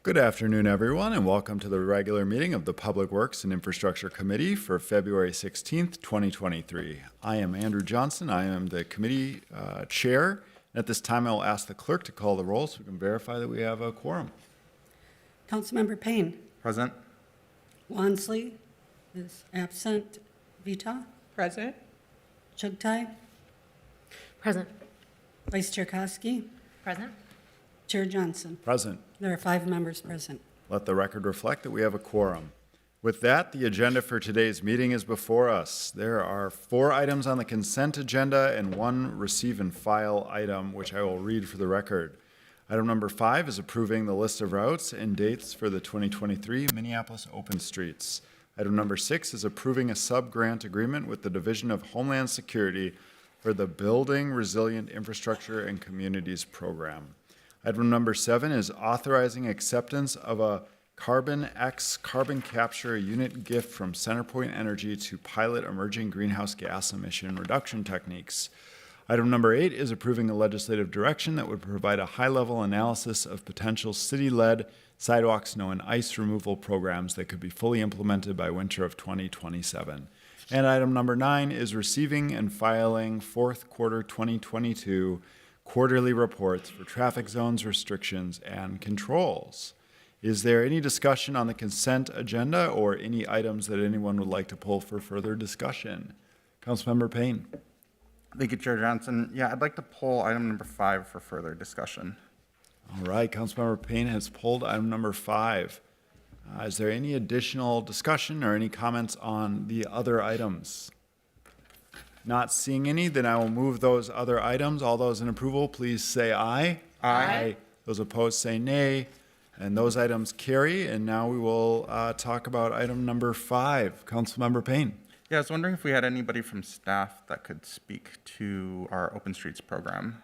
Good afternoon, everyone, and welcome to the regular meeting of the Public Works and Infrastructure Committee for February 16th, 2023. I am Andrew Johnson. I am the committee chair. And at this time, I will ask the clerk to call the roll so we can verify that we have a quorum. Councilmember Payne. Present. Wansley is absent. Vita. Present. Chugtai. Present. Vice Chair Koski. Present. Chair Johnson. Present. There are 5 members present. Let the record reflect that we have a quorum. With that, the agenda for today's meeting is before us. There are 4 items on the consent agenda and 1 receive and file item, which I will read for the record. Item number 5 is approving the list of routes and dates for the 2023 Minneapolis Open Streets. Item number 6 is approving a sub-grant agreement with the Division of Homeland Security for the Building Resilient Infrastructure and Communities program. Item number 7 is authorizing acceptance of a Carbon X carbon capture unit gift from CenterPoint Energy to pilot emerging greenhouse gas emission reduction techniques. Item number 8 is approving a legislative direction that would provide a high-level analysis of potential city-led sidewalk, snow, and ice removal programs that could be fully implemented by winter of 2027. And item number 9 is receiving and filing fourth quarter 2022 quarterly reports for traffic zones, restrictions, and controls. Is there any discussion on the consent agenda or any items that anyone would like to pull for further discussion? Councilmember Payne. Thank you, Chair Johnson. Yeah, I'd like to pull item number 5 for further discussion. All right, Councilmember Payne has pulled item number 5. Is there any additional discussion or any comments on the other items? Not seeing any, then I will move those other items. All those in approval, please say aye. Aye. Those opposed say nay. And those items carry. And now we will talk about item number 5. Councilmember Payne. Yeah, I was wondering if we had anybody from staff that could speak to our Open Streets program.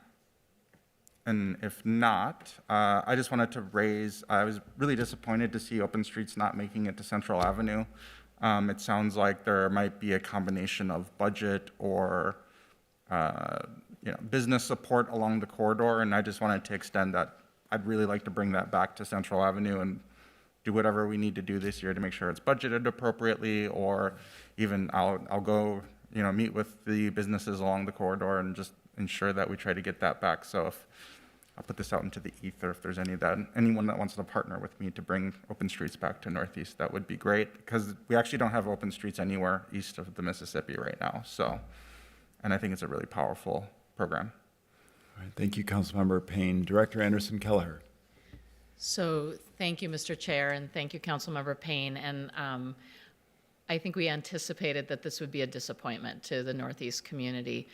And if not, I just wanted to raise, I was really disappointed to see Open Streets not making it to Central Avenue. It sounds like there might be a combination of budget or business support along the corridor, and I just wanted to extend that. I'd really like to bring that back to Central Avenue and do whatever we need to do this year to make sure it's budgeted appropriately, or even I'll go meet with the businesses along the corridor and just ensure that we try to get that back. So if I'll put this out into the ether. If there's anyone that wants to partner with me to bring Open Streets back to Northeast, that would be great, because we actually don't have Open Streets anywhere east of the Mississippi right now. So, and I think it's a really powerful program. All right, thank you, Councilmember Payne. Director Anderson Kelleher. So thank you, Mr. Chair, and thank you, Councilmember Payne. And I think we anticipated that this would be a disappointment to the Northeast community.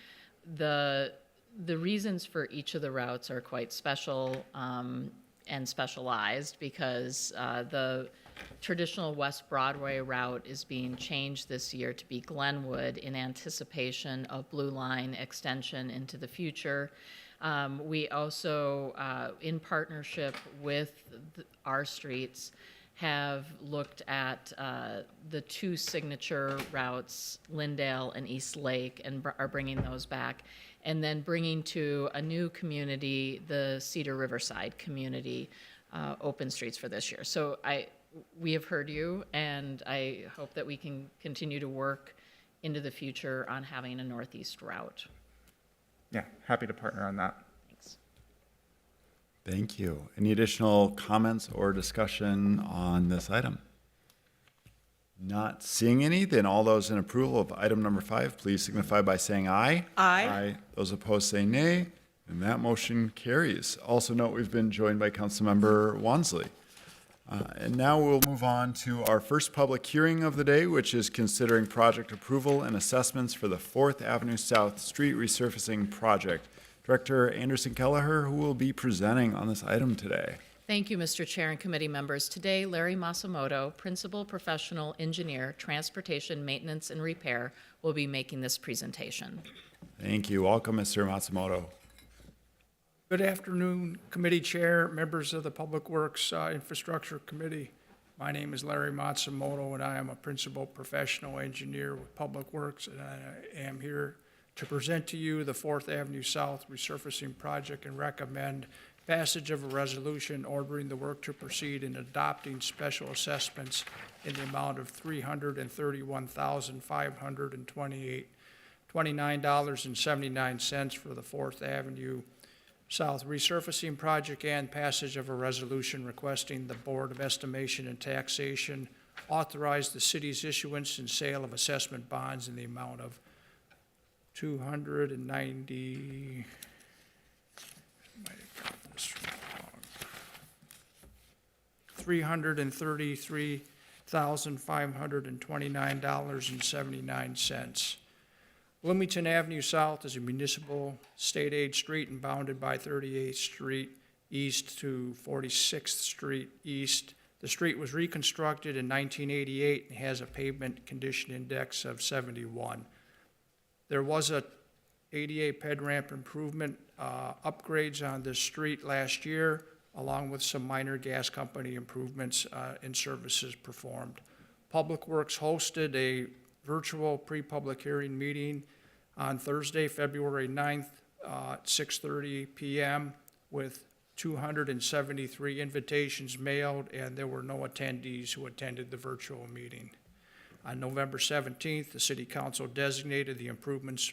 The reasons for each of the routes are quite special and specialized, because the traditional West Broadway route is being changed this year to be Glenwood in anticipation of Blue Line extension into the future. We also, in partnership with our streets, have looked at the 2 signature routes, Lyndale and East Lake, and are bringing those back. And then bringing to a new community, the Cedar Riverside community, Open Streets for this year. So we have heard you, and I hope that we can continue to work into the future on having a Northeast route. Yeah, happy to partner on that. Thanks. Thank you. Any additional comments or discussion on this item? Not seeing any, then all those in approval of item number 5, please signify by saying aye. Aye. Those opposed say nay, and that motion carries. Also note we've been joined by Councilmember Wansley. And now we'll move on to our first public hearing of the day, which is considering project approval and assessments for the 4th Avenue South Street Resurfacing Project. Director Anderson Kelleher, who will be presenting on this item today. Thank you, Mr. Chair and committee members. Today, Larry Masamoto, Principal Professional Engineer, Transportation Maintenance and Repair, will be making this presentation. Thank you. Welcome, Mr. Matsumoto. Good afternoon, committee chair, members of the Public Works Infrastructure Committee. My name is Larry Matsumoto, and I am a principal professional engineer with Public Works, and I am here to present to you the 4th Avenue South resurfacing project and recommend Passage of a resolution ordering the work to proceed in adopting special assessments in the amount of $331,528.29.79 for the Fourth Avenue South resurfacing project, and passage of a resolution requesting the Board of Estimation and Taxation authorize the city's issuance and sale of assessment bonds in the amount of 290, might have got this wrong, $333,529.79. Bloomington Avenue South is a municipal state aid street and bounded by 38th Street East to 46th Street East. The street was reconstructed in 1988 and has a pavement condition index of 71. There was a ADA ped ramp improvement upgrades on this street last year, along with some minor gas company improvements and services performed. Public Works hosted a virtual pre-public hearing meeting on Thursday, February 9th, at 6:30 p.m. with 273 invitations mailed, and there were no attendees who attended the virtual meeting. On November 17th, the City Council designated the improvements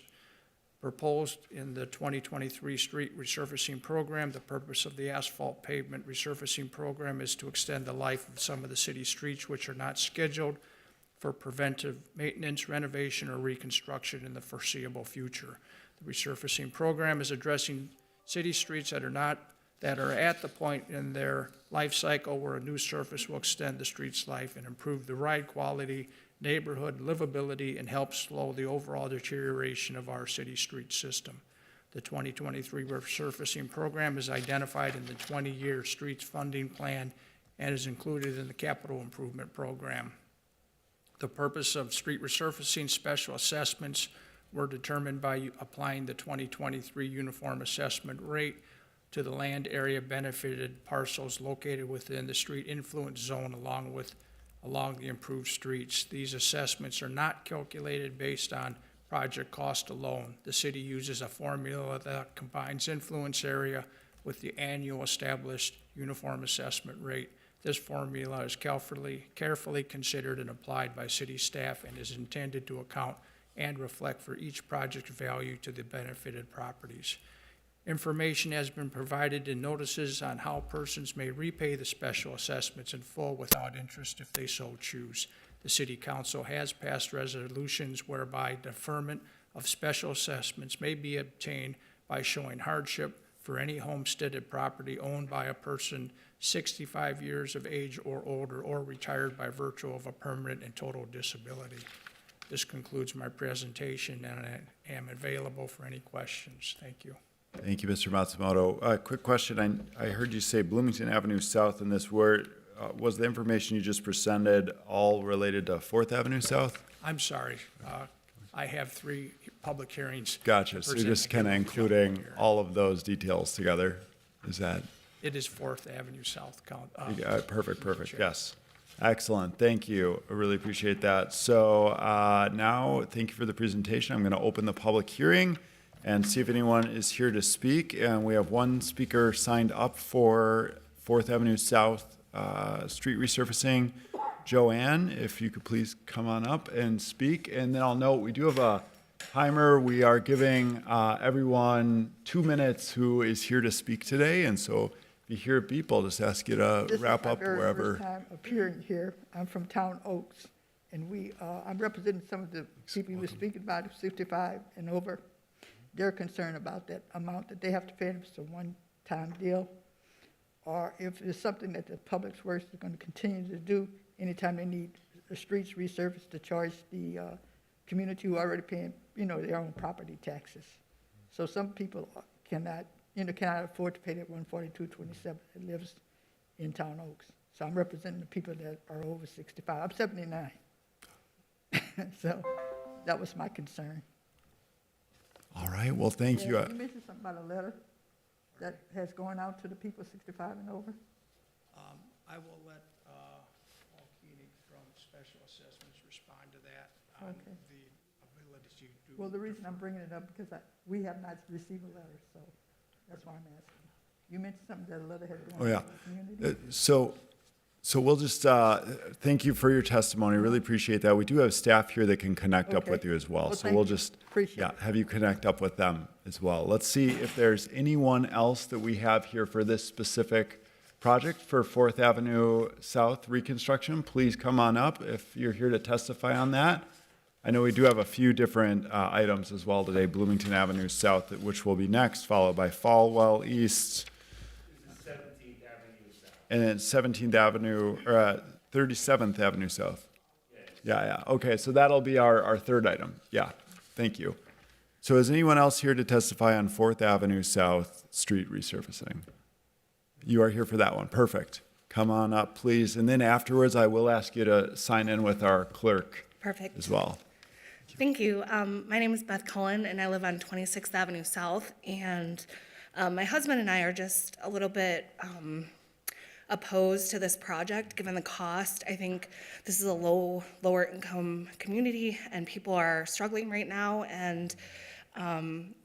proposed in the 2023 street resurfacing program. The purpose of the asphalt pavement resurfacing program is to extend the life of some of the city streets which are not scheduled for preventive maintenance, renovation, or reconstruction in the foreseeable future. The resurfacing program is addressing city streets that are at the point in their life cycle where a new surface will extend the street's life and improve the ride quality, neighborhood livability, and help slow the overall deterioration of our city street system. The 2023 resurfacing program is identified in the 20-year streets funding plan and is included in the capital improvement program. The purpose of street resurfacing special assessments were determined by applying the 2023 uniform assessment rate to the land area benefited parcels located within the street influence zone along the improved streets. These assessments are not calculated based on project cost alone. The city uses a formula that combines influence area with the annual established uniform assessment rate. This formula is carefully considered and applied by city staff and is intended to account and reflect for each project value to the benefited properties. Information has been provided in notices on how persons may repay the special assessments in full without interest if they so choose. The City Council has passed resolutions whereby deferment of special assessments may be obtained by showing hardship for any homesteaded property owned by a person 65 years of age or older or retired by virtue of a permanent and total disability. This concludes my presentation, and I am available for any questions. Thank you. Thank you, Mr. Matsumoto. Quick question. I heard you say Bloomington Avenue South in this. Where was the information you just presented all related to 4th Avenue South? I'm sorry. I have 3 public hearings. Gotcha. So you're just kind of including all of those details together. Is that? It is 4th Avenue South. Perfect. Sure. Yes. Excellent. Thank you. I really appreciate that. So now, thank you for the presentation. I'm going to open the public hearing and see if anyone is here to speak. And we have one speaker signed up for 4th Avenue South street resurfacing. Joanne, if you could please come on up and speak. And then I'll note we do have a timer. We are giving everyone 2 minutes who is here to speak today. And so if you hear a beep, I'll just ask you to wrap up wherever. This is my very first time appearing here. I'm from Town Oaks, and I'm representing some of the people you were speaking about, 65 and over. They're concerned about that amount that they have to pay, if it's a one-time deal, or if it's something that the Public Works is going to continue to do anytime they need the streets resurfaced to charge the community who are already paying, their own property taxes. So some people cannot afford to pay that $142.27 that lives in Town Oaks. So I'm representing the people that are over 65. I'm 79. So that was my concern. All right. Well, thank you. You mentioned something about a letter that has gone out to the people 65 and over. I will let Paul Koenig from Special Assessments respond to that on Okay. the ability to do. Well, the reason I'm bringing it up because we have not received a letter, so that's why I'm asking. You mentioned something that a letter had Oh, gone yeah. to the community. So we'll just, thank you for your testimony. Really appreciate that. We do have staff here that can connect up Okay. with you as well. Well, So thank we'll you. just, Appreciate yeah, it. have you connect up with them as well. Let's see if there's anyone else that we have here for this specific project for Fourth Avenue South reconstruction. Please come on up if you're here to testify on that. I know we do have a few different items as well today. Bloomington Avenue South, which will be next, followed by Falwell East. And then 17th Avenue, or 37th Avenue South. Yeah. Okay, so that'll be our third item. Yeah, thank you. So is anyone else here to testify on 4th Avenue South street resurfacing? You are here for that one. Perfect. Come on up, please. And then afterwards, I will ask you to sign in with our clerk Perfect. as well. Thank you. My name is Beth Cullen, and I live on 26th Avenue South. And my husband and I are just a little bit opposed to this project, given the cost. I think this is a lower income community, and people are struggling right now. And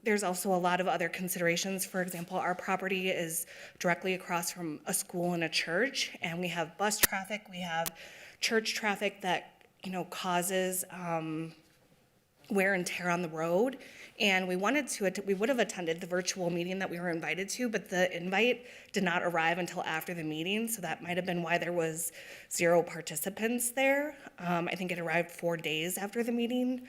there's also a lot of other considerations. For example, our property is directly across from a school and a church, and we have bus traffic, we have church traffic that, causes wear and tear on the road. And we would have attended the virtual meeting that we were invited to, but the invite did not arrive until after the meeting, so that might have been why there was 0 participants there. I think it arrived 4 days after the meeting.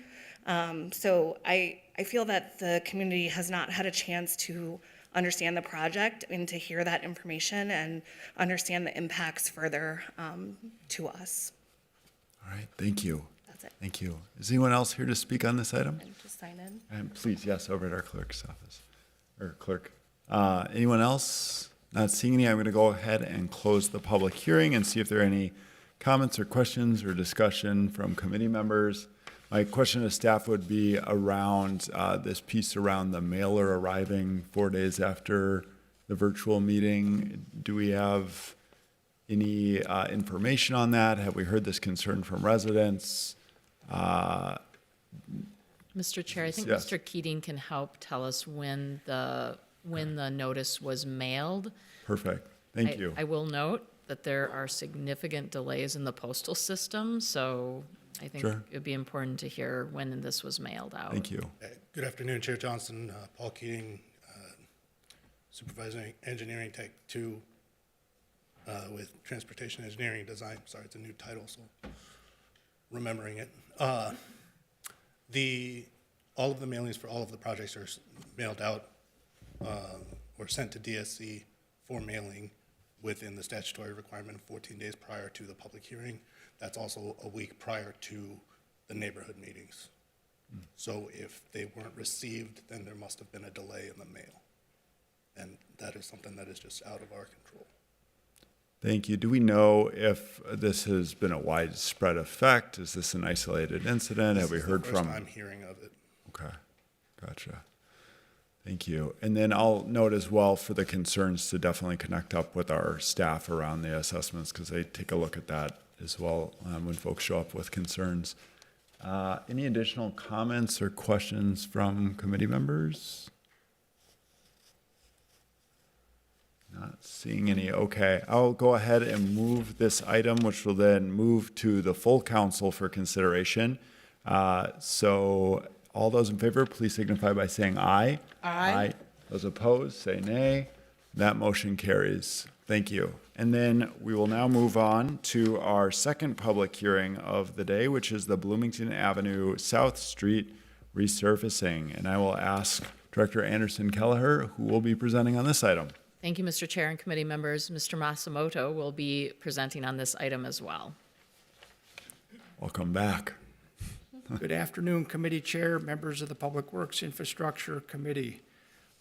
So I feel that the community has not had a chance to understand the project and to hear that information and understand the impacts further to us. All right, thank you. That's it. Thank you. Is anyone else here to speak on this item? And just sign in. And please, yes, over at our clerk's office, or clerk. Anyone else? Not seeing any, I'm going to go ahead and close the public hearing and see if there are any comments or questions or discussion from committee members. My question to staff would be around this piece around the mailer arriving 4 days after the virtual meeting. Do we have any information on that? Have we heard this concern from residents? Mr. Chair, I think Yes. Mr. Keating can help tell us when the notice was mailed. Perfect. Thank you. I will note that there are significant delays in the postal system, so I think Sure. it'd be important to hear when this was mailed out. Thank you. Good afternoon, Chair Johnson, Paul Keating, Supervising Engineering Tech 2 with Transportation Engineering Design. Sorry, it's a new title, so remembering it. All of the mailings for all of the projects are mailed out or sent to DSC for mailing within the statutory requirement of 14 days prior to the public hearing. That's also a week prior to the neighborhood meetings. So if they weren't received, then there must have been a delay in the mail. And that is something that is just out of our control. Thank you. Do we know if this has been a widespread effect? Is this an isolated incident? Have we heard This is the from? first time hearing of it. Okay, gotcha. Thank you. And then I'll note as well for the concerns to definitely connect up with our staff around the assessments because they take a look at that as well when folks show up with concerns. Any additional comments or questions from committee members? Not seeing any. Okay, I'll go ahead and move this item, which will then move to the full council for consideration. So all those in favor, please signify by saying aye. Aye. Those opposed, say nay. That motion carries. Thank you. And then we will now move on to our second public hearing of the day, which is the Bloomington Avenue South Street resurfacing. And I will ask Director Anderson Kelleher, who will be presenting on this item. Thank you, Mr. Chair and committee members. Mr. Masamoto will be presenting on this item as well. Welcome back. Good afternoon, committee chair, members of the Public Works Infrastructure Committee.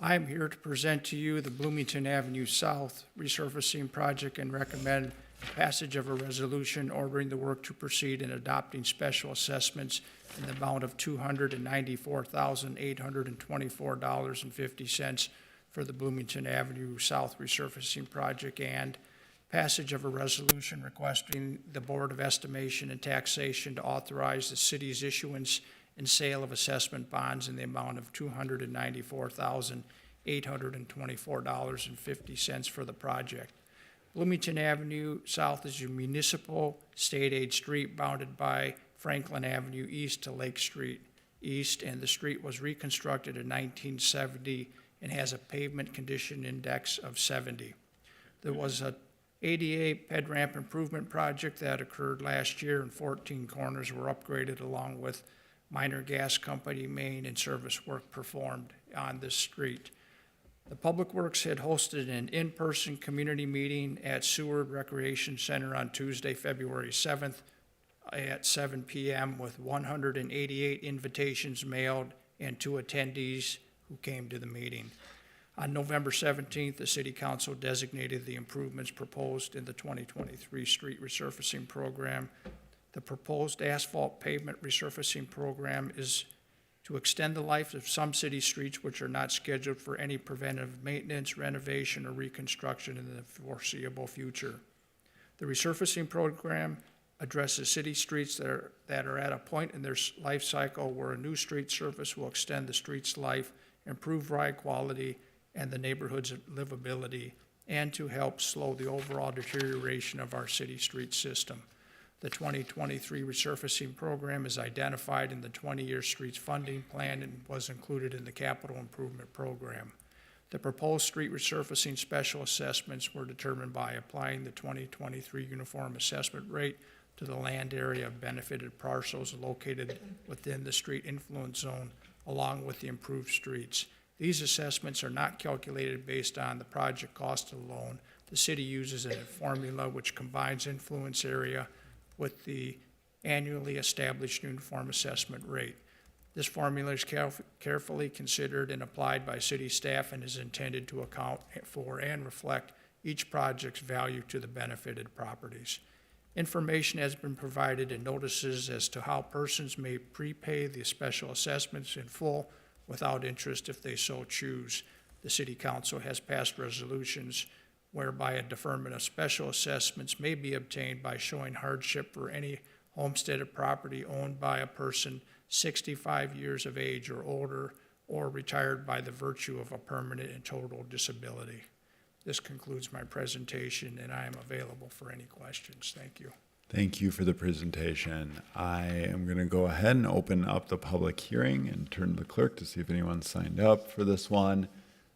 I am here to present to you the Bloomington Avenue South resurfacing project and recommend passage of a resolution ordering the work to proceed and adopting special assessments in the amount of $294,824.50 for the Bloomington Avenue South resurfacing project, and passage of a resolution requesting the Board of Estimation and Taxation to authorize the city's issuance and sale of assessment bonds in the amount of $294,824.50 $824.50 for the project. Bloomington Avenue South is a municipal state aid street bounded by Franklin Avenue East to Lake Street East, and the street was reconstructed in 1970 and has a pavement condition index of 70. There was a ADA ped ramp improvement project that occurred last year, and 14 corners were upgraded along with minor gas company main and service work performed on this street. The Public Works had hosted an in-person community meeting at Seward Recreation Center on Tuesday, February 7th at 7 p.m. with 188 invitations mailed and 2 attendees who came to the meeting. On November 17th, the City Council designated the improvements proposed in the 2023 street resurfacing program. The proposed asphalt pavement resurfacing program is to extend the life of some city streets which are not scheduled for any preventive maintenance, renovation, or reconstruction in the foreseeable future. The resurfacing program addresses city streets that are at a point in their life cycle where a new street surface will extend the street's life, improve ride quality, and the neighborhood's livability, and to help slow the overall deterioration of our city street system. The 2023 resurfacing program is identified in the 20-year streets funding plan and was included in the capital improvement program. The proposed street resurfacing special assessments were determined by applying the 2023 uniform assessment rate to the land area of benefited parcels located within the street influence zone, along with the improved streets. These assessments are not calculated based on the project cost alone. The city uses a formula which combines influence area with the annually established uniform assessment rate. This formula is carefully considered and applied by city staff and is intended to account for and reflect each project's value to the benefited properties. Information has been provided in notices as to how persons may prepay the special assessments in full without interest if they so choose. The City Council has passed resolutions whereby a deferment of special assessments may be obtained by showing hardship for any homesteaded property owned by a person 65 years of age or older or retired by the virtue of a permanent and total disability. This concludes my presentation, and I am available for any questions. Thank you. Thank you for the presentation. I am going to go ahead and open up the public hearing and turn to the clerk to see if anyone signed up for this one.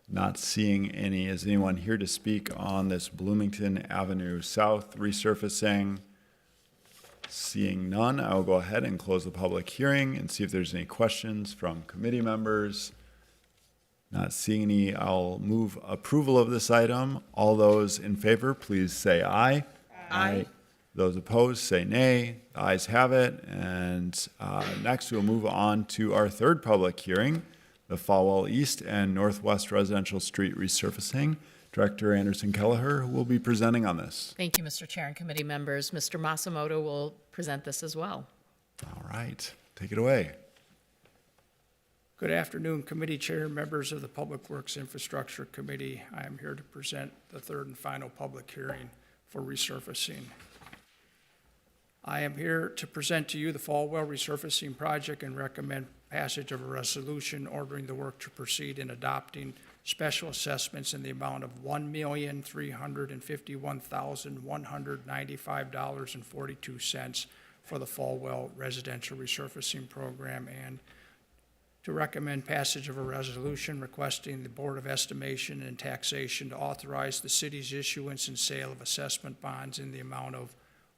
Not seeing any. Is anyone here to speak on this Bloomington Avenue South resurfacing? Seeing none, I will go ahead and close the public hearing and see if there's any questions from committee members. Not seeing any, I'll move approval of this item. All those in favor, please say aye. Aye. Those opposed, say nay. The ayes have it. And next, we'll move on to our third public hearing, the Falwell East and Northwest Residential Street resurfacing. Director Anderson Kelleher will be presenting on this. Thank you, Mr. Chair and committee members. Mr. Masamoto will present this as well. All right, take it away. Good afternoon, committee chair, members of the Public Works Infrastructure Committee. I am here to present the third and final public hearing for resurfacing. I am here to present to you the Falwell resurfacing project and recommend passage of a resolution ordering the work to proceed in adopting special assessments in the amount of $1,351,195.42 for the Falwell residential resurfacing program, and to recommend passage of a resolution requesting the Board of Estimation and Taxation to authorize the city's issuance and sale of assessment bonds in the amount of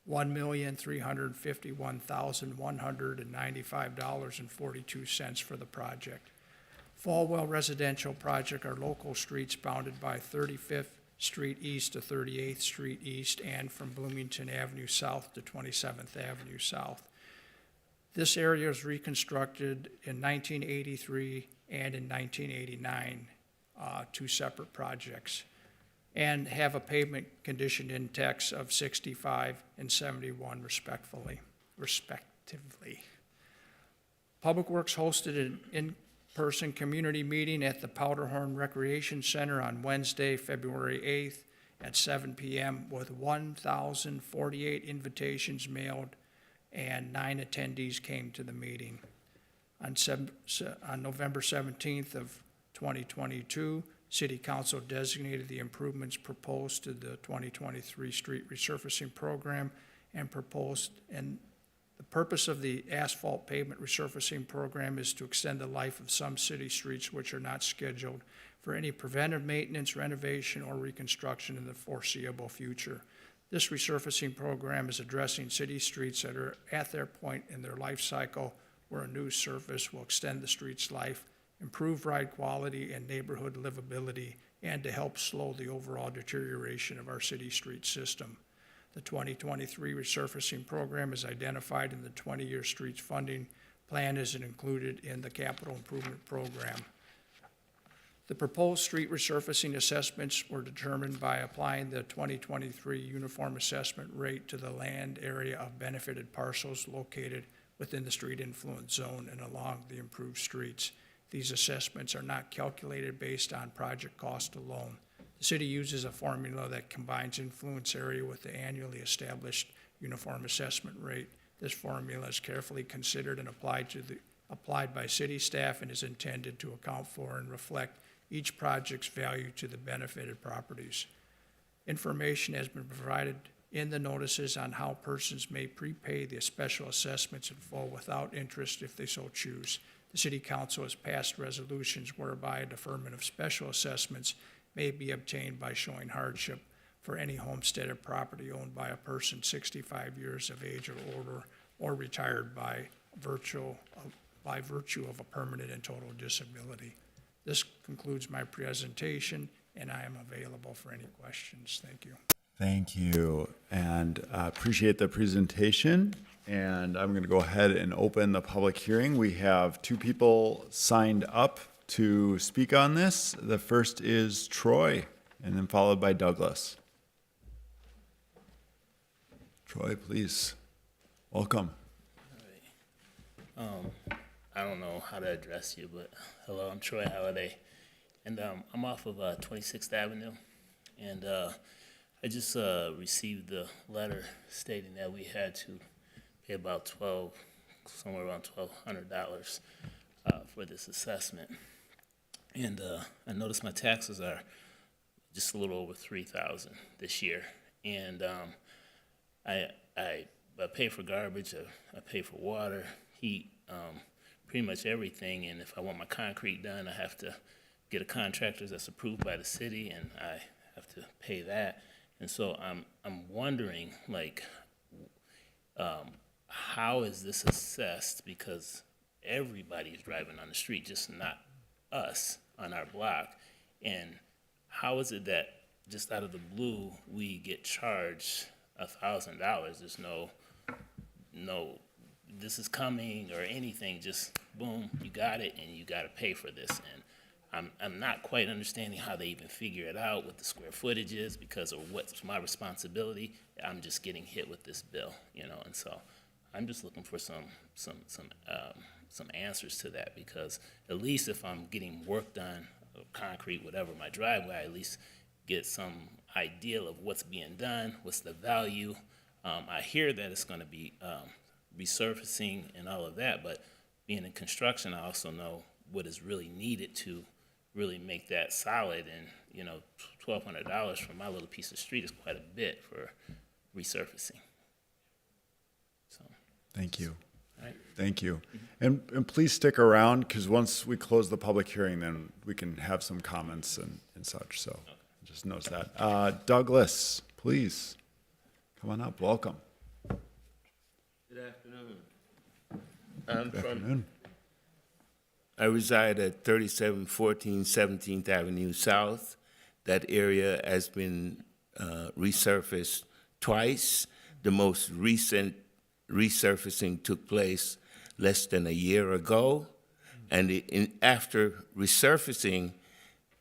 $1,351,195.42 for the project. Falwell Residential Project are local streets bounded by 35th Street East to 38th Street East and from Bloomington Avenue South to 27th Avenue South. This area was reconstructed in 1983 and in 1989, 2 separate projects, and have a pavement condition index of 65 and 71 respectively. Public Works hosted an in-person community meeting at the Powderhorn Recreation Center on Wednesday, February 8th at 7 p.m. with 1,048 invitations mailed and 9 attendees came to the meeting. On November 17th of 2022, City Council designated the improvements proposed to the 2023 street resurfacing program and the purpose of the asphalt pavement resurfacing program is to extend the life of some city streets which are not scheduled for any preventive maintenance, renovation, or reconstruction in the foreseeable future. This resurfacing program is addressing city streets that are at their point in their life cycle where a new surface will extend the street's life, improve ride quality and neighborhood livability, and to help slow the overall deterioration of our city street system. The 2023 resurfacing program is identified in the 20-year streets funding plan as included in the capital improvement program. The proposed street resurfacing assessments were determined by applying the 2023 uniform assessment rate to the land area of benefited parcels located within the street influence zone and along the improved streets. These assessments are not calculated based on project cost alone. The city uses a formula that combines influence area with the annually established uniform assessment rate. This formula is carefully considered and applied by city staff and is intended to account for and reflect each project's value to the benefited properties. Information has been provided in the notices on how persons may prepay the special assessments in full without interest if they so choose. The City Council has passed resolutions whereby a deferment of special assessments may be obtained by showing hardship for any homesteaded property owned by a person 65 years of age or older or retired by virtue of a permanent and total disability. This concludes my presentation, and I am available for any questions. Thank you. Thank you, and appreciate the presentation. And I'm going to go ahead and open the public hearing. We have two people signed up to speak on this. The first is Troy, and then followed by Douglas. Troy, please. Welcome. I don't know how to address you, but hello, I'm Troy Halliday, and I'm off of 26th Avenue, and I just received the letter stating that we had to pay about somewhere around $1,200 for this assessment, and I noticed my taxes are just a little over $3,000 this year, and I pay for garbage, I pay for water, heat, pretty much everything, and if I want my concrete done, I have to get a contractor that's approved by the city, and I have to pay that. And so I'm wondering, like, how is this assessed? Because everybody's driving on the street, just not us on our block. And how is it that just out of the blue we get charged $1,000? There's no this is coming or anything, just boom, you got it, and you got to pay for this. And I'm not quite understanding how they even figure it out, what the square footage is, because of what's my responsibility. I'm just getting hit with this bill, and so I'm just looking for some answers to that, because at least if I'm getting work done, concrete, whatever, my driveway, I at least get some idea of what's being done, what's the value. I hear that it's going to be resurfacing and all of that, but being in construction, I also know what is really needed to really make that solid, and $1,200 for my little piece of street is quite a bit for resurfacing. So Thank you. all right. Thank you. And please stick around, because once we close the public hearing, then we can have some comments and such. So just note that. Douglas, please come on up. Welcome. Good afternoon. I'm Good from, afternoon. I reside at 3714 17th Avenue South. That area has been resurfaced twice. The most recent resurfacing took place less than a year ago. And after resurfacing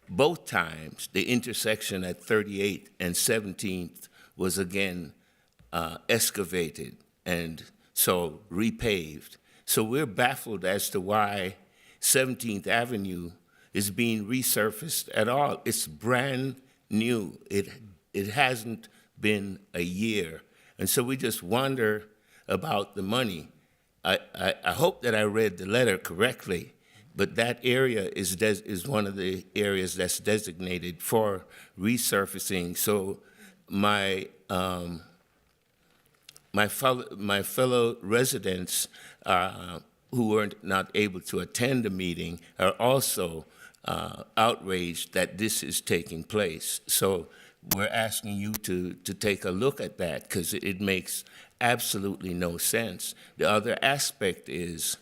both times, the intersection at 38th and 17th was again excavated and so repaved. So we're baffled as to why 17th Avenue is being resurfaced at all. It's brand new. It hasn't been a year. And so we just wonder about the money. I hope that I read the letter correctly, but that area is one of the areas that's designated for resurfacing. So my fellow residents who were not able to attend the meeting are also outraged that this is taking place. So we're asking you to take a look at that, because it makes absolutely no sense. The other aspect is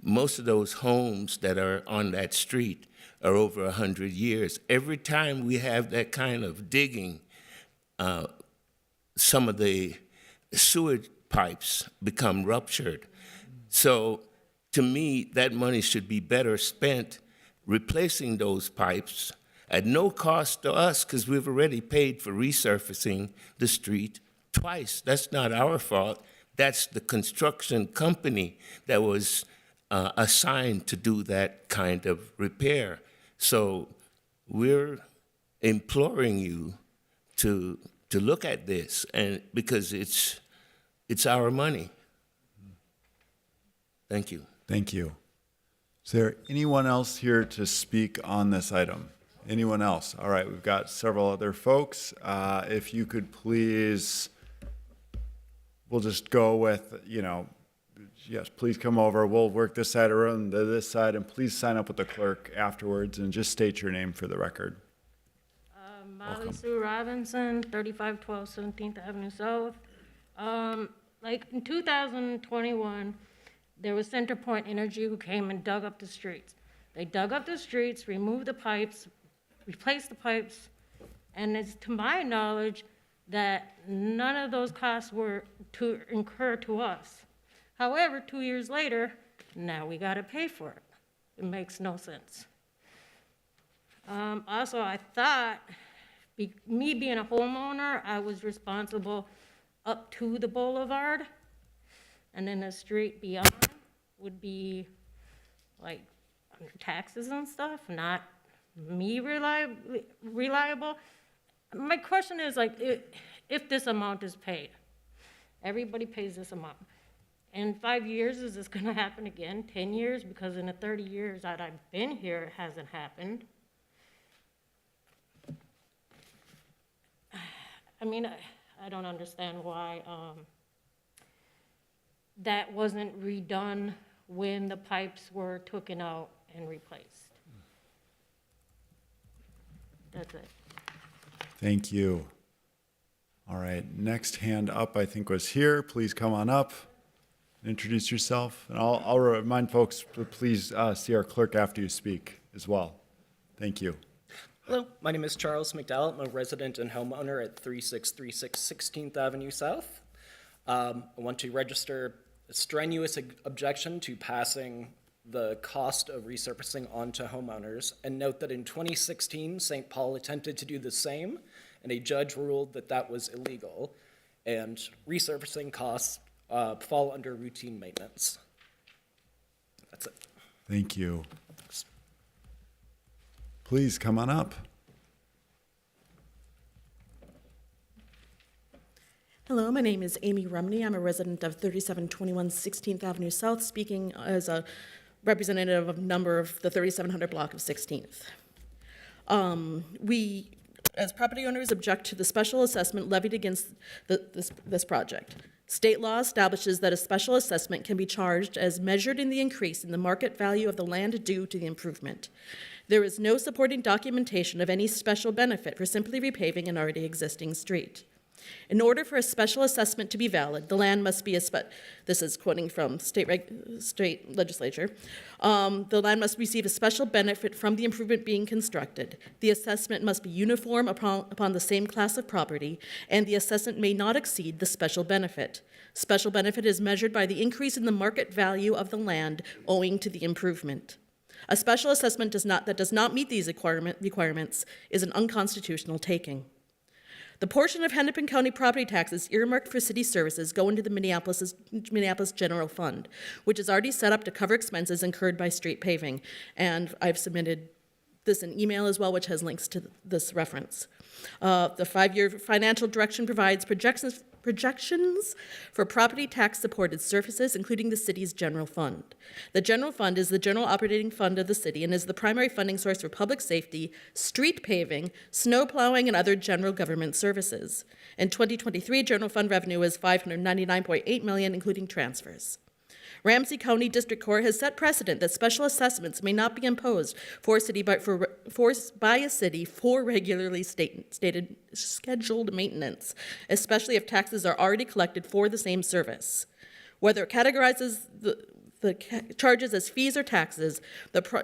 most of those homes that are on that street are over 100 years. Every time we have that kind of digging, some of the sewage pipes become ruptured. So to me, that money should be better spent replacing those pipes at no cost to us, because we've already paid for resurfacing the street twice. That's not our fault. That's the construction company that was assigned to do that kind of repair. So we're imploring you to look at this, and because it's our money. Thank you. Thank you. Is there anyone else here to speak on this item? Anyone else? All right, we've got several other folks. If you could please, we'll just go with, yes, please come over. We'll work this side around to this side, and please sign up with the clerk afterwards and just state your name for the record. Molly Sue Robinson, 3512 17th Avenue South. Like in 2021, there was CenterPoint Energy who came and dug up the streets. They dug up the streets, removed the pipes, replaced the pipes, and it's to my knowledge that none of those costs were to incur to us. However, 2 years later, now we gotta pay for it. It makes no sense. Also, I thought, me being a homeowner, I was responsible up to the boulevard, and then the street beyond would be like taxes and stuff, not me reliable. My question is, like, if this amount is paid, everybody pays this amount. In 5 years, is this gonna happen again? 10 years? Because in the 30 years that I've been here, it hasn't happened. I mean, I don't understand why that wasn't redone when the pipes were taken out and replaced. That's it. Thank you. All right, next hand up, I think, was here. Please come on up, introduce yourself. And I'll remind folks to please see our clerk after you speak as well. Thank you. Hello, my name is Charles McDowell. I'm a resident and homeowner at 3636 16th Avenue South. I want to register a strenuous objection to passing the cost of resurfacing onto homeowners, and note that in 2016, St. Paul attempted to do the same, and a judge ruled that that was illegal, and resurfacing costs fall under routine maintenance. That's it. Thank you. Please come on up. Hello, my name is Amy Rumney. I'm a resident of 3721 16th Avenue South, speaking as a representative of a number of the 3700 block of 16th. We, as property owners, object to the special assessment levied against this project. State law establishes that a special assessment can be charged as measured in the increase in the market value of the land due to the improvement. There is no supporting documentation of any special benefit for simply repaving an already existing street. In order for a special assessment to be valid, the land must be this is quoting from state legislature, the land must receive a special benefit from the improvement being constructed. The assessment must be uniform upon the same class of property, and the assessment may not exceed the special benefit. Special benefit is measured by the increase in the market value of the land owing to the improvement. A special assessment that does not meet these requirements is an unconstitutional taking. The portion of Hennepin County property taxes earmarked for city services go into the Minneapolis General Fund, which is already set up to cover expenses incurred by street paving. And I've submitted this in email as well, which has links to this reference. The 5-year financial direction provides projections for property tax-supported services, including the city's general fund. The general fund is the general operating fund of the city and is the primary funding source for public safety, street paving, snow plowing, and other general government services. In 2023, general fund revenue was $599.8 million, including transfers. Ramsey County District Court has set precedent that special assessments may not be imposed by a city for regularly stated scheduled maintenance, especially if taxes are already collected for the same service. Whether it categorizes the charges as fees or taxes,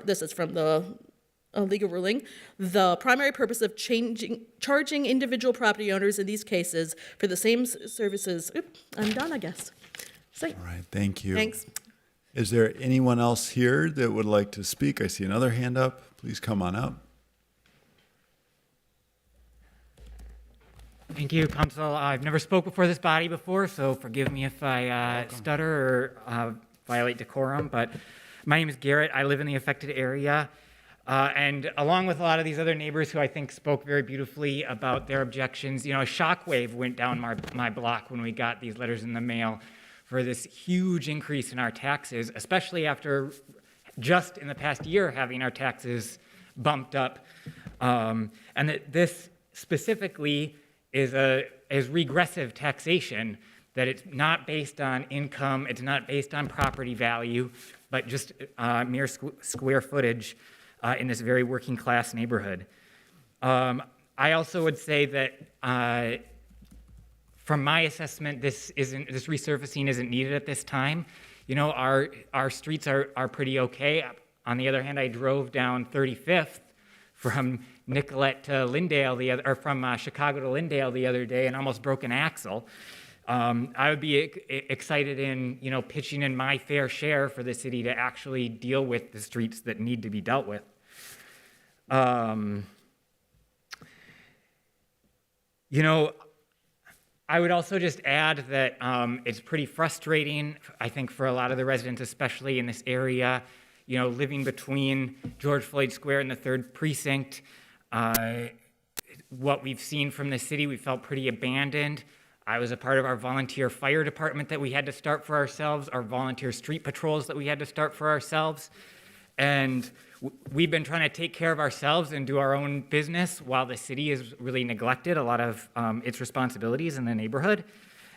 this is from the legal ruling, the primary purpose of charging individual property owners in these cases for the same services. I'm done, I guess. All right, thank you. Thanks. Is there anyone else here that would like to speak? I see another hand up. Please come on up. Thank you, Council. I've never spoke before this body before, so forgive me if I stutter or violate decorum, but my name is Garrett. I live in the affected area. And along with a lot of these other neighbors who I think spoke very beautifully about their objections, a shockwave went down my block when we got these letters in the mail for this huge increase in our taxes, especially after just in the past year having our taxes bumped up. And that this specifically is regressive taxation, that it's not based on income, it's not based on property value, but just mere square footage in this very working class neighborhood. I also would say that from my assessment, this resurfacing isn't needed at this time. Our streets are pretty okay. On the other hand, I drove down 35th from Nicollet to Lyndale from Chicago to Lyndale the other day and almost broke an axle. I would be excited in, pitching in my fair share for the city to actually deal with the streets that need to be dealt with. I would also just add that it's pretty frustrating, I think, for a lot of the residents, especially in this area, living between George Floyd Square and the 3rd Precinct. What we've seen from the city, we felt pretty abandoned. I was a part of our volunteer fire department that we had to start for ourselves, our volunteer street patrols that we had to start for ourselves. And we've been trying to take care of ourselves and do our own business while the city has really neglected a lot of its responsibilities in the neighborhood.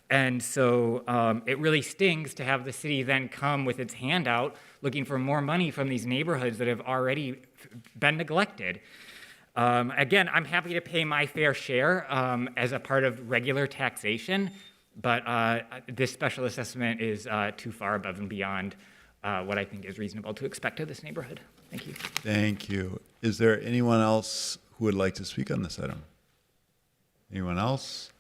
And so it really stings to have the city then come with its hand out looking for more money from these neighborhoods that have already been neglected. Again, I'm happy to pay my fair share as a part of regular taxation, but this special assessment is too far above and beyond what I think is reasonable to expect of this neighborhood. Thank you. Thank you. Is there anyone else who would like to speak on this item? Anyone else?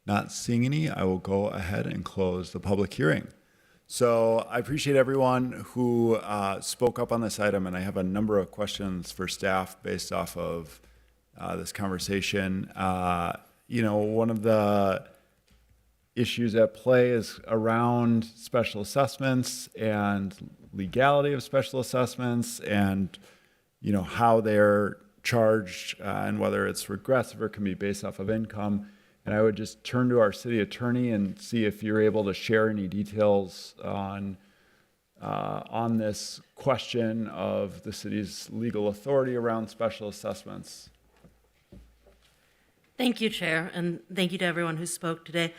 Not seeing any, I will go ahead and close the public hearing. So I appreciate everyone who spoke up on this item, and I have a number of questions for staff based off of this conversation. One of the issues at play is around special assessments and legality of special assessments and, how they're charged and whether it's regressive or can be based off of income. And I would just turn to our city attorney and see if you're able to share any details on this question of the city's legal authority around special assessments. Thank you, Chair, and thank you to everyone who spoke today.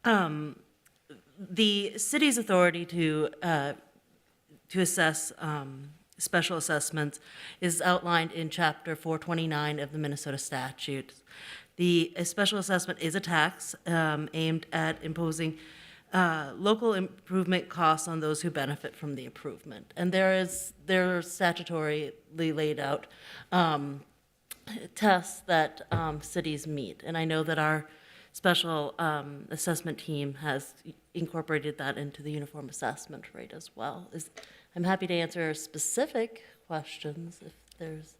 The city's authority to assess special assessments is outlined in Chapter 429 of the Minnesota statutes. A special assessment is a tax aimed at imposing local improvement costs on those who benefit from the improvement. And they're statutorily laid out tests that cities meet. And I know that our special assessment team has incorporated that into the uniform assessment rate as well. I'm happy to answer specific questions if there's.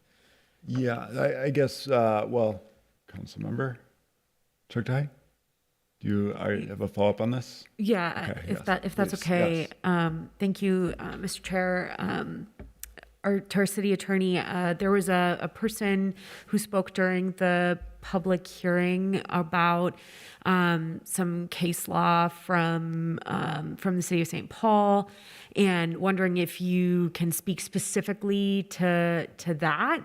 Yeah, I guess, Councilmember Chugtai, do you have a follow-up on this? Yeah, Okay, if that's please. okay. Yes. Thank you, Mr. Chair. to our city attorney. There was a person who spoke during the public hearing about some case law from the city of St. Paul, and wondering if you can speak specifically to that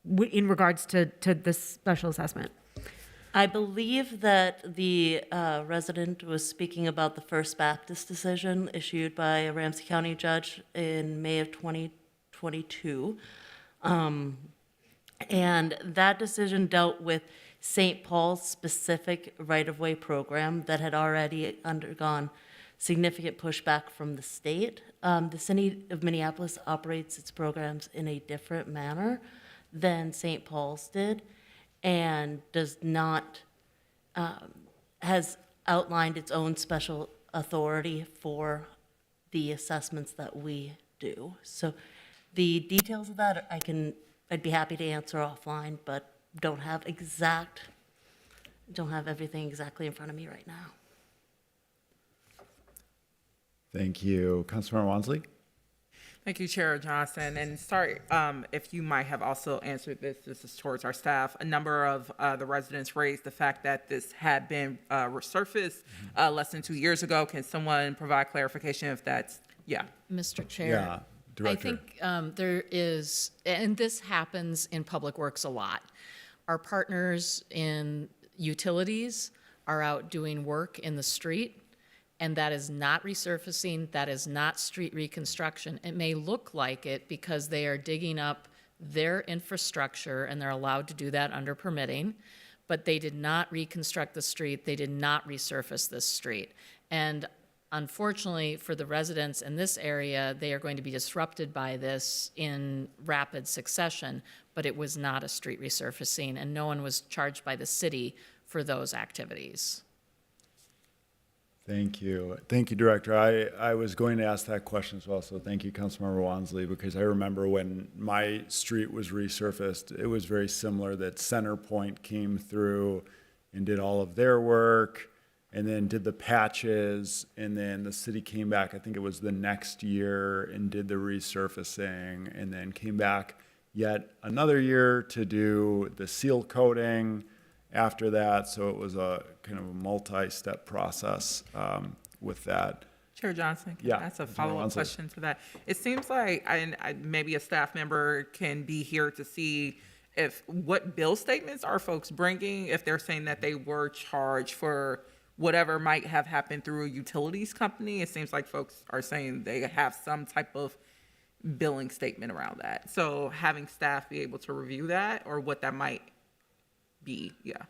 in regards to this special assessment. I believe that the resident was speaking about the First Baptist decision issued by a Ramsey County judge in May of 2022. And that decision dealt with St. Paul's specific right-of-way program that had already undergone significant pushback from the state. The city of Minneapolis operates its programs in a different manner than St. Paul's did, and does not, has outlined its own special authority for the assessments that we do. So the details of that, I'd be happy to answer offline, but don't have everything exactly in front of me right now. Thank you. Councilmember Wansley? Thank you, Chair Johnson. And sorry if you might have also answered this. This is towards our staff. A number of the residents raised the fact that this had been resurfaced less than 2 years ago. Can someone provide clarification if that's, yeah? Mr. Chair. Yeah, Director. I think there is, and this happens in Public Works a lot. Our partners in utilities are out doing work in the street, and that is not resurfacing, that is not street reconstruction. It may look like it because they are digging up their infrastructure, and they're allowed to do that under permitting, but they did not reconstruct the street, they did not resurface this street. And unfortunately for the residents in this area, they are going to be disrupted by this in rapid succession, but it was not a street resurfacing, and no one was charged by the city for those activities. Thank you. Thank you, Director. I was going to ask that question as well, so thank you, Councilmember Wansley, because I remember when my street was resurfaced, it was very similar that CenterPoint came through and did all of their work and then did the patches, and then the city came back, I think it was the next year, and did the resurfacing, and then came back yet another year to do the seal coating after that. So it was a kind of a multi-step process with that. Chair Johnson, Yeah, that's a Councilmember follow-up Wansley. question to that. It seems like maybe a staff member can be here to see what bill statements are folks bringing, if they're saying that they were charged for whatever might have happened through a utilities company. It seems like folks are saying they have some type of billing statement around that. So having staff be able to review that, or what that might be, yeah.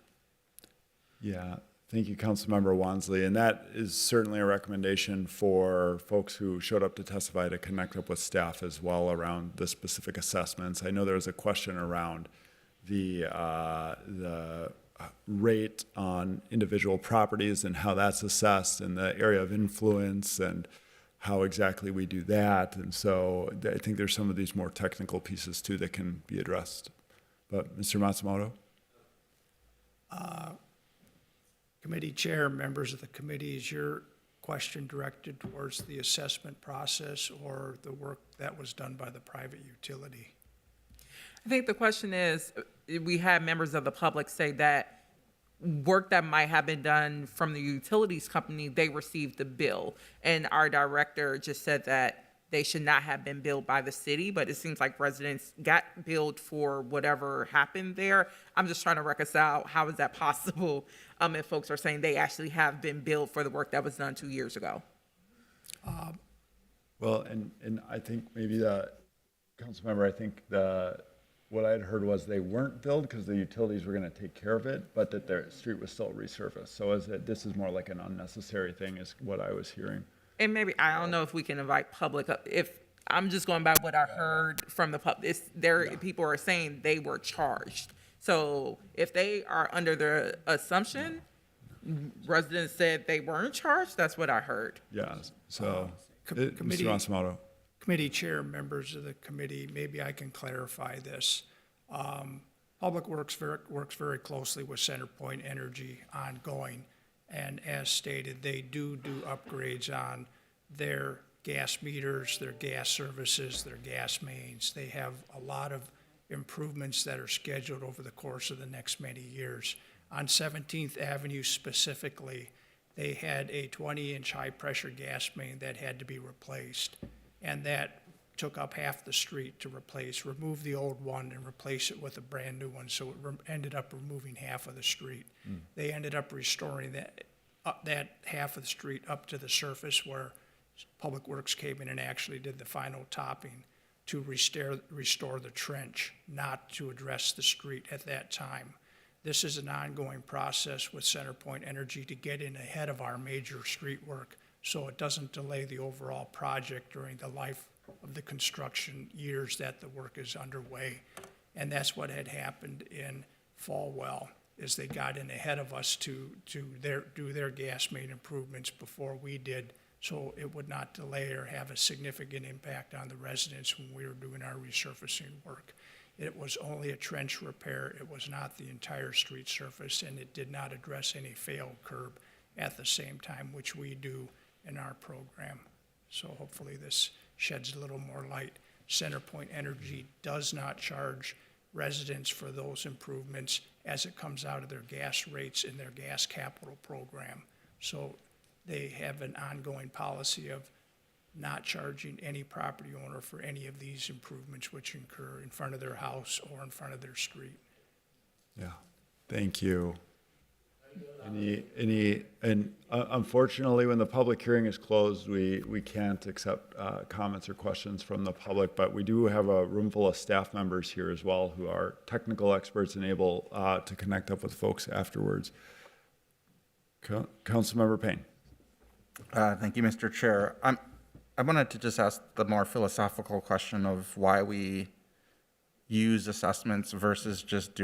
Yeah, thank you, Councilmember Wansley. And that is certainly a recommendation for folks who showed up to testify to connect up with staff as well around the specific assessments. I know there was a question around the rate on individual properties and how that's assessed, and the area of influence and how exactly we do that. And so I think there's some of these more technical pieces too that can be addressed. But Mr. Matsumoto? Committee chair, members of the committee, is your question directed towards the assessment process or the work that was done by the private utility? I think the question is, we had members of the public say that work that might have been done from the utilities company, they received the bill. And our director just said that they should not have been billed by the city, but it seems like residents got billed for whatever happened there. I'm just trying to reconcile, how is that possible if folks are saying they actually have been billed for the work that was done 2 years ago? Well, and I think maybe the council member, I think what I had heard was they weren't billed because the utilities were going to take care of it, but that their street was still resurfaced. So this is more like an unnecessary thing is what I was hearing. And maybe, I don't know if we can invite public up. If I'm just going by what I heard from the public, people are saying they were charged. So if they are under the assumption, residents said they weren't charged, that's what I heard. Yeah, so, Committee- Mr. Matsumoto. Committee chair, members of the committee, maybe I can clarify this. Public Works works very closely with CenterPoint Energy ongoing, and as stated, they do upgrades on their gas meters, their gas services, their gas mains. They have a lot of improvements that are scheduled over the course of the next many years. On 17th Avenue specifically, they had a 20-inch high-pressure gas main that had to be replaced, and that took up half the street to remove the old one and replace it with a brand-new one, so it ended up removing half of the street. They ended up restoring that half of the street up to the surface where Public Works came in and actually did the final topping to restore the trench, not to address the street at that time. This is an ongoing process with CenterPoint Energy to get in ahead of our major street work so it doesn't delay the overall project during the life of the construction years that the work is underway. And that's what had happened in Falwell, is they got in ahead of us to do their gas main improvements before we did, so it would not delay or have a significant impact on the residents when we were doing our resurfacing work. It was only a trench repair. It was not the entire street surface, and it did not address any failed curb at the same time, which we do in our program. So hopefully this sheds a little more light. CenterPoint Energy does not charge residents for those improvements as it comes out of their gas rates in their gas capital program. So they have an ongoing policy of not charging any property owner for any of these improvements which occur in front of their house or in front of their street. Yeah, thank you. Unfortunately, when the public hearing is closed, we can't accept comments or questions from the public, but we do have a room full of staff members here as well who are technical experts and able to connect up with folks afterwards. Councilmember Payne. Thank you, Mr. Chair. I wanted to just ask the more philosophical question of why we use assessments versus just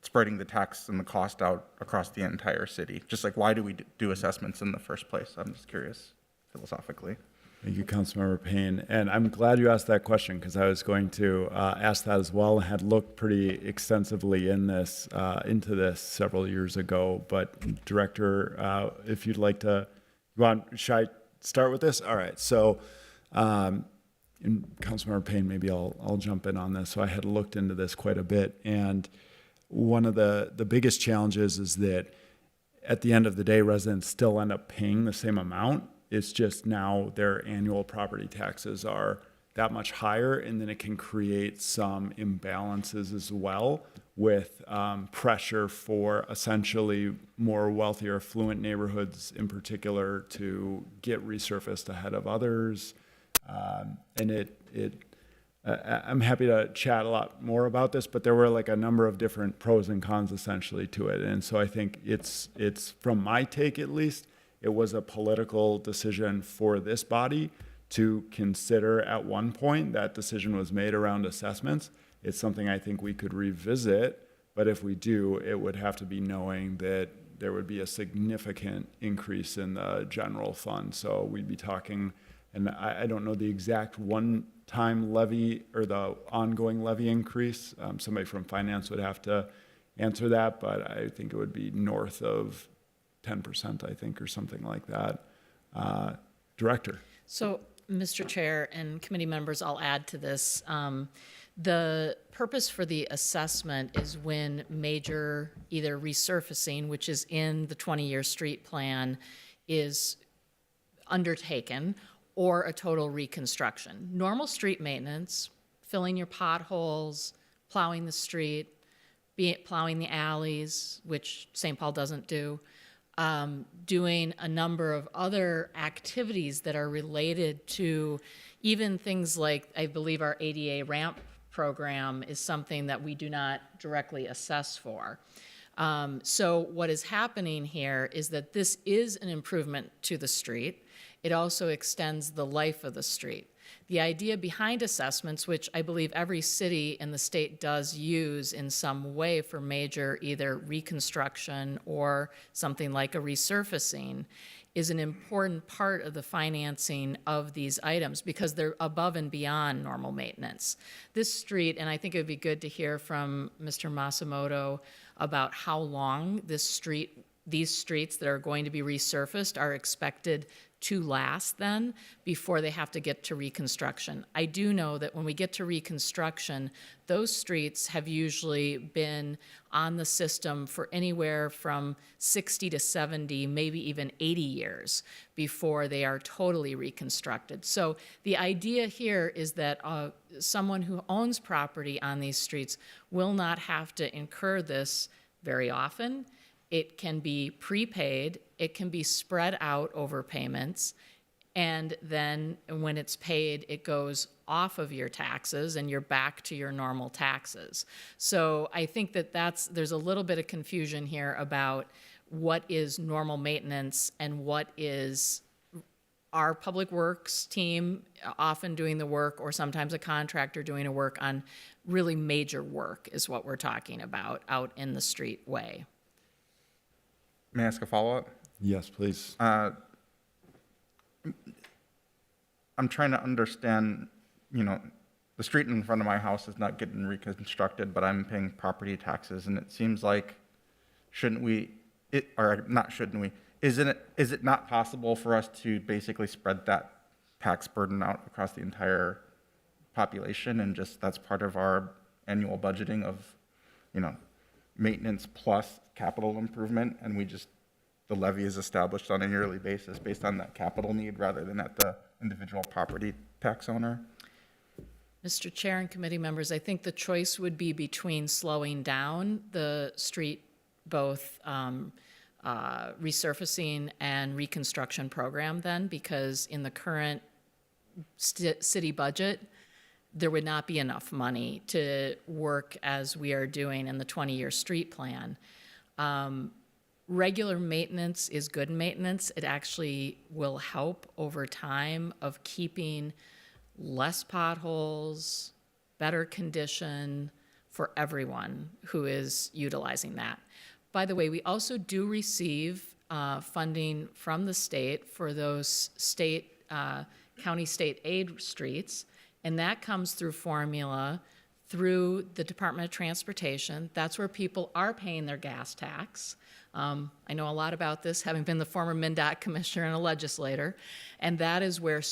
spreading the tax and the cost out across the entire city. Just like, why do we do assessments in the first place? I'm just curious, philosophically. Thank you, Councilmember Payne. And I'm glad you asked that question because I was going to ask that as well. I had looked pretty extensively into this several years ago. But Director, if you'd like to, should I start with this? All right. So, and Councilmember Payne, maybe I'll jump in on this. So I had looked into this quite a bit, and one of the biggest challenges is that at the end of the day, residents still end up paying the same amount. It's just now their annual property taxes are that much higher, and then it can create some imbalances as well with pressure for essentially more wealthier, affluent neighborhoods in particular to get resurfaced ahead of others. And I'm happy to chat a lot more about this, but there were like a number of different pros and cons essentially to it. And so I think it's from my take at least, it was a political decision for this body to consider. At one point, that decision was made around assessments. It's something I think we could revisit, but if we do, it would have to be knowing that there would be a significant increase in the general fund. So we'd be talking, and I don't know the exact one-time levy or the ongoing levy increase. Somebody from finance would have to answer that, but I think it would be north of 10%, I think, or something like that. Director. So, Mr. Chair and committee members, I'll add to this. The purpose for the assessment is when major either resurfacing, which is in the 20-year street plan, is undertaken, or a total reconstruction. Normal street maintenance, filling your potholes, plowing the street, plowing the alleys, which St. Paul doesn't do, doing a number of other activities that are related to even things like, I believe our ADA ramp program is something that we do not directly assess for. So what is happening here is that this is an improvement to the street. It also extends the life of the street. The idea behind assessments, which I believe every city in the state does use in some way for major either reconstruction or something like a resurfacing, is an important part of the financing of these items because they're above and beyond normal maintenance. This street, and I think it would be good to hear from Mr. Masamoto about how long these streets that are going to be resurfaced are expected to last then before they have to get to reconstruction. I do know that when we get to reconstruction, those streets have usually been on the system for anywhere from 60 to 70, maybe even 80 years before they are totally reconstructed. So the idea here is that someone who owns property on these streets will not have to incur this very often. It can be prepaid, it can be spread out over payments, and then when it's paid, it goes off of your taxes and you're back to your normal taxes. So I think that there's a little bit of confusion here about what is normal maintenance and what is our public works team often doing the work, or sometimes a contractor doing a work on really major work is what we're talking about out in the street way. May I ask a follow-up? Yes, please. I'm trying to understand, the street in front of my house is not getting reconstructed, but I'm paying property taxes, and it seems like, is it not possible for us to basically spread that tax burden out across the entire population, and just that's part of our annual budgeting of, maintenance plus capital improvement, and the levy is established on a yearly basis based on that capital need rather than at the individual property tax owner? Mr. Chair and committee members, I think the choice would be between slowing down the street, both resurfacing and reconstruction program then, because in the current city budget, there would not be enough money to work as we are doing in the 20-year street plan. Regular maintenance is good maintenance. It actually will help over time of keeping less potholes, better condition for everyone who is utilizing that. By the way, we also do receive funding from the state for those county state aid streets, and that comes through formula through the Department of Transportation. That's where people are paying their gas tax. I know a lot about this, having been the former MnDOT commissioner and a legislator, and that is where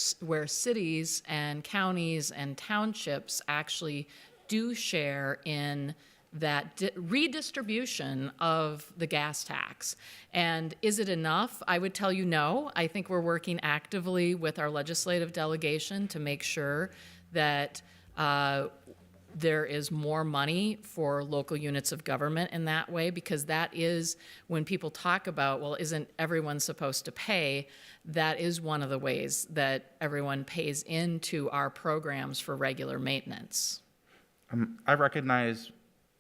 cities and counties and townships actually do share in that redistribution of the gas tax. And is it enough? I would tell you no. I think we're working actively with our legislative delegation to make sure that there is more money for local units of government in that way, because that is when people talk about, well, isn't everyone supposed to pay? That is one of the ways that everyone pays into our programs for regular maintenance. I recognize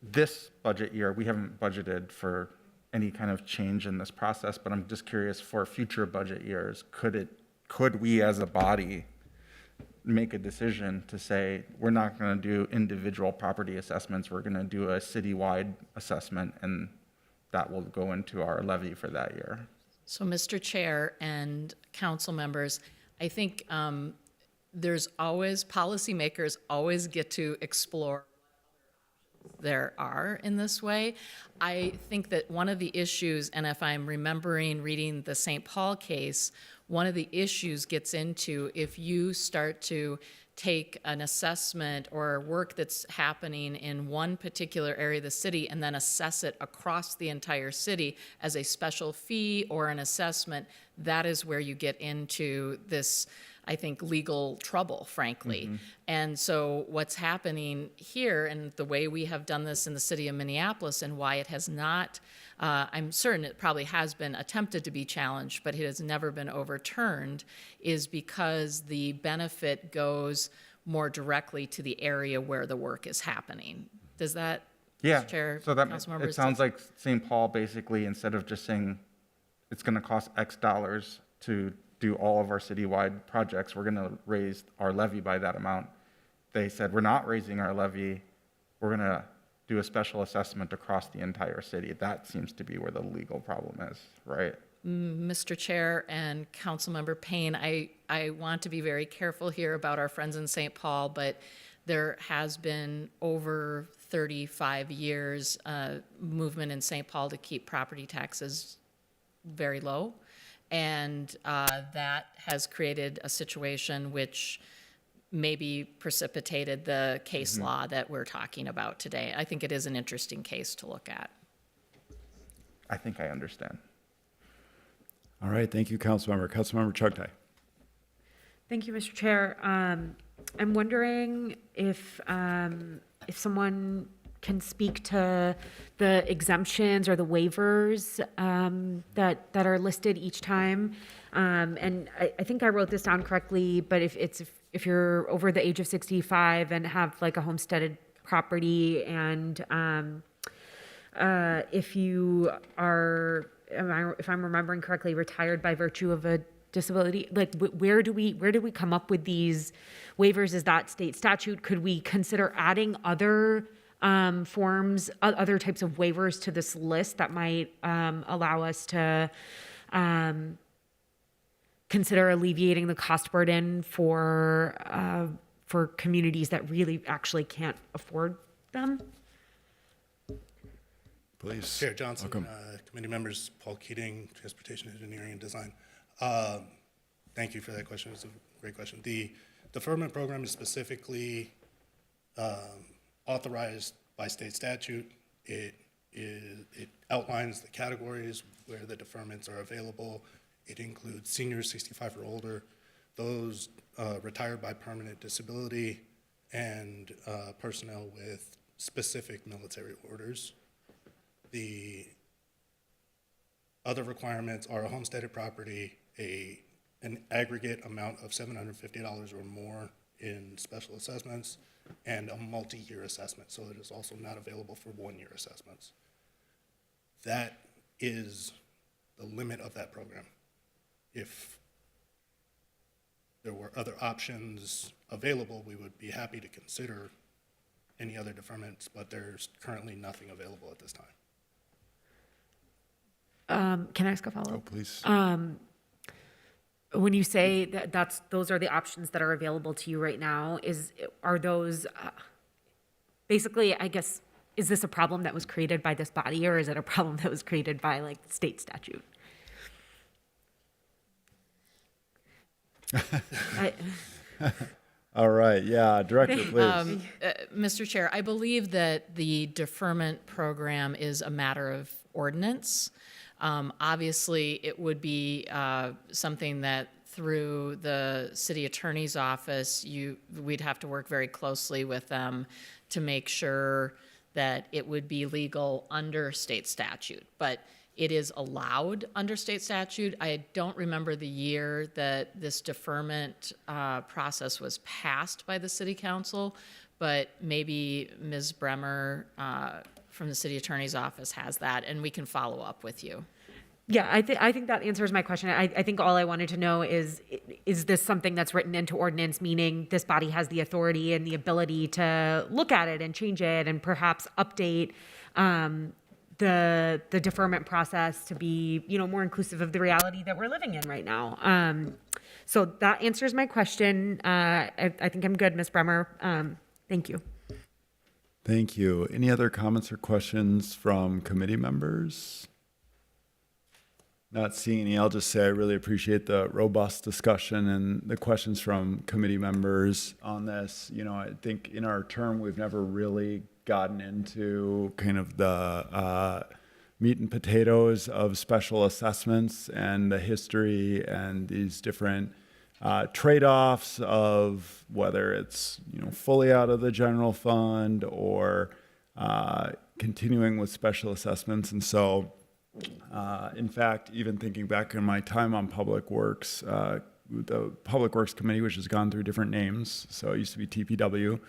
this budget year, we haven't budgeted for any kind of change in this process, but I'm just curious for future budget years, could we as a body make a decision to say, we're not going to do individual property assessments, we're going to do a citywide assessment, and that will go into our levy for that year? So, Mr. Chair and council members, I think there's always, policymakers always get to explore there are in this way. I think that one of the issues, and if I'm remembering reading the St. Paul case, one of the issues gets into if you start to take an assessment or work that's happening in one particular area of the city and then assess it across the entire city as a special fee or an assessment, that is where you get into this, I think, legal trouble, frankly. Mm-hmm. And so what's happening here, and the way we have done this in the city of Minneapolis, and why it has not, I'm certain it probably has been attempted to be challenged, but it has never been overturned, is because the benefit goes more directly to the area where the work is happening. Does that, yeah, Mr. Chair, so that council members? It sounds like St. Paul basically, instead of just saying it's going to cost X dollars to do all of our citywide projects, we're going to raise our levy by that amount. They said, we're not raising our levy, we're going to do a special assessment across the entire city. That seems to be where the legal problem is, right? Mr. Chair and Councilmember Payne, I want to be very careful here about our friends in St. Paul, but there has been over 35 years movement in St. Paul to keep property taxes very low. And that has created a situation which maybe precipitated the case law that we're talking about today. I think it is an interesting case to look at. I think I understand. All right, thank you, Councilmember. Councilmember Chugtai. Thank you, Mr. Chair. I'm wondering if someone can speak to the exemptions or the waivers that are listed each time. And I think I wrote this down correctly, but if you're over the age of 65 and have like a homesteaded property, and if you are, if I'm remembering correctly, retired by virtue of a disability, like where do we come up with these waivers? Is that state statute? Could we consider adding other forms, other types of waivers to this list that might allow us to consider alleviating the cost burden for communities that really actually can't afford them? Please. Chair Johnson, Welcome. committee members, Paul Keating, Transportation Engineering and Design. Thank you for that question. It's a great question. The deferment program is specifically authorized by state statute. It outlines the categories where the deferments are available. It includes seniors 65 or older, those retired by permanent disability, and personnel with specific military orders. The other requirements are a homesteaded property, an aggregate amount of $750 or more in special assessments, and a multi-year assessment, so it is also not available for one-year assessments. That is the limit of that program. If there were other options available, we would be happy to consider any other deferments, but there's currently nothing available at this time. Can I ask a follow-up? Oh, please. When you say that those are the options that are available to you right now, are those basically, I guess, is this a problem that was created by this body, or is it a problem that was created by like state statute? All right, yeah, Director, please. Mr. Chair, I believe that the deferment program is a matter of ordinance. Obviously, it would be something that through the city attorney's office, we'd have to work very closely with them to make sure that it would be legal under state statute. But it is allowed under state statute. I don't remember the year that this deferment process was passed by the city council, but maybe Ms. Bremer from the city attorney's office has that, and we can follow up with you. Yeah, I think that answers my question. I think all I wanted to know is this something that's written into ordinance, meaning this body has the authority and the ability to look at it and change it and perhaps update the deferment process to be, more inclusive of the reality that we're living in right now. So that answers my question. I think I'm good, Ms. Bremer. Thank you. Thank you. Any other comments or questions from committee members? Not seeing any, I'll just say I really appreciate the robust discussion and the questions from committee members on this. I think in our term, we've never really gotten into kind of the meat and potatoes of special assessments and the history and these different trade-offs of whether it's, fully out of the general fund or continuing with special assessments. And so, in fact, even thinking back in my time on Public Works, the Public Works Committee, which has gone through different names, so it used to be TPW,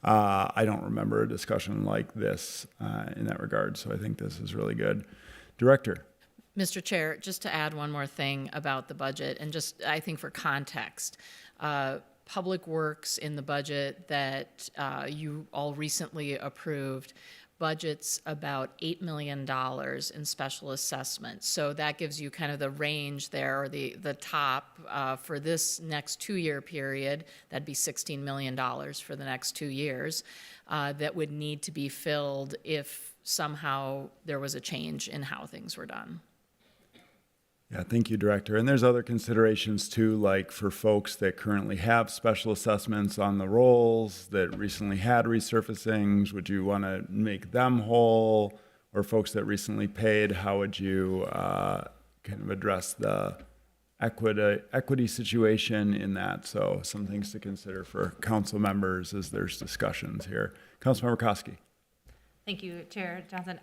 I don't remember a discussion like this in that regard, so I think this is really good. Director. Mr. Chair, just to add one more thing about the budget, and just, I think for context, Public Works in the budget that you all recently approved budgets about $8 million in special assessments. So that gives you kind of the range there, or the top for this next 2-year period. That'd be $16 million for the next 2 years that would need to be filled if somehow there was a change in how things were done. Yeah, thank you, Director. And there's other considerations too, like for folks that currently have special assessments on the rolls that recently had resurfacings, would you want to make them whole? Or folks that recently paid, how would you kind of address the equity situation in that? So some things to consider for council members as there's discussions here. Councilmember Koski. Thank you, Chair Johnson.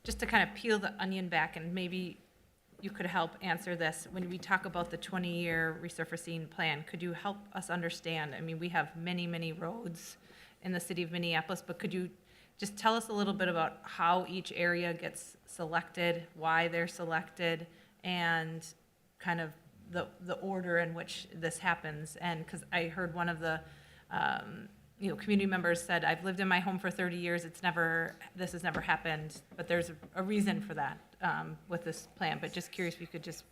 Just to kind of peel the onion back, and maybe you could help answer this. When we talk about the 20-year resurfacing plan, could you help us understand? I mean, we have many, many roads in the city of Minneapolis, but could you just tell us a little bit about how each area gets selected, why they're selected, and kind of the order in which this happens? And because I heard one of the community members said, I've lived in my home for 30 years, this has never happened, but there's a reason for that with this plan. But just curious if you could just